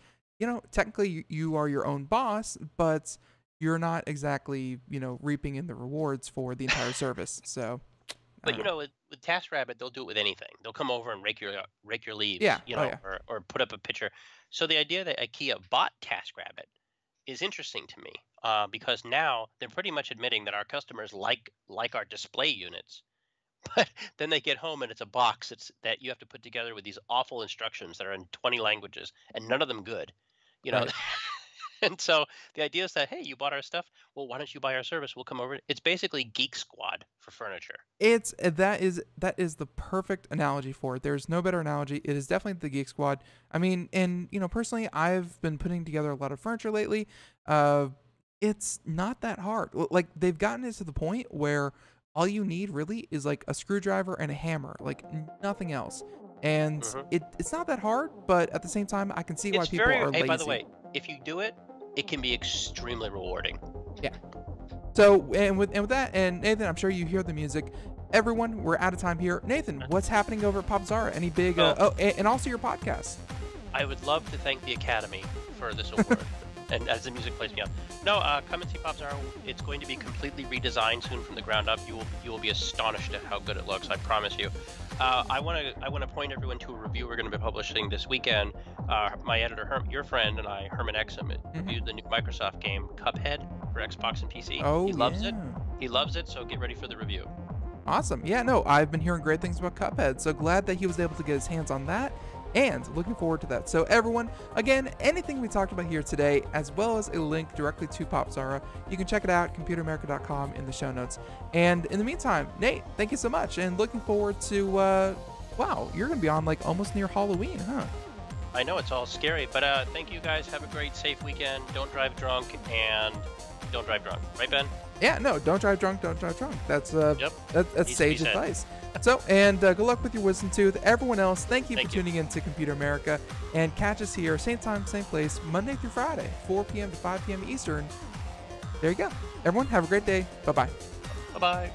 technically you are your own boss, but you're not exactly, reaping in the rewards for the entire service. So, But with TaskRabbit, they'll do it with anything. They'll come over and rake your leaves, Yeah. or put up a picture. So the idea that IKEA bought TaskRabbit is interesting to me, because now they're pretty much admitting that our customers like our display units, but then they get home and it's a box that you have to put together with these awful instructions that are in 20 languages and none of them good, Right. And so the idea is that, hey, you bought our stuff. Well, why don't you buy our service? We'll come over. It's basically Geek Squad for furniture. that is the perfect analogy for it. There's no better analogy. It is definitely the Geek Squad. I mean, and personally, I've been putting together a lot of furniture lately. It's not that hard. Like, they've gotten it to the point where all you need really is like a screwdriver and a hammer, like nothing else. And it's not that hard, but at the same time, I can see why people are lazy. Hey, by the way, if you do it, it can be extremely rewarding. Yeah. So, and with that, and Nathan, I'm sure you hear the music. Everyone, we're out of time here. Nathan, what's happening over at Popzara? Any big, and also your podcast? I would love to thank the Academy for this award. And as the music plays me out. No, come and see Popzara. It's going to be completely redesigned soon from the ground up. You will be astonished at how good it looks. I promise you. I want to point everyone to a review we're going to be publishing this weekend. My editor, your friend, and I, Herman Exum, reviewed the new Microsoft game Cuphead. for Xbox and PC. Oh, he loves yeah. it. He loves it, so get ready for the review. Awesome. Yeah, no, I've been hearing great things about Cuphead, so glad that he was able to get his hands on that, and looking forward to that. So everyone, again, anything we talked about here today, as well as a link directly to Popzara, you can check it out, computeramerica.com, in the show notes. And in the meantime, Nate, thank you so much, and looking forward to, wow, you're going to be on like almost near Halloween, huh? I know it's all scary, but thank you guys. Have a great, safe weekend. Don't drive drunk, and don't drive drunk. Right, Ben? Yeah, no, don't drive drunk, don't drive drunk. That's that's sage said. advice. So, and good luck with your wisdom tooth. Everyone else, thank you for tuning in to Computer America, and catch us here, same time, same place, Monday through Friday, 4 p.m. to 5 p.m. Eastern. There you go. Everyone, have a great day. Bye-bye. Bye-bye.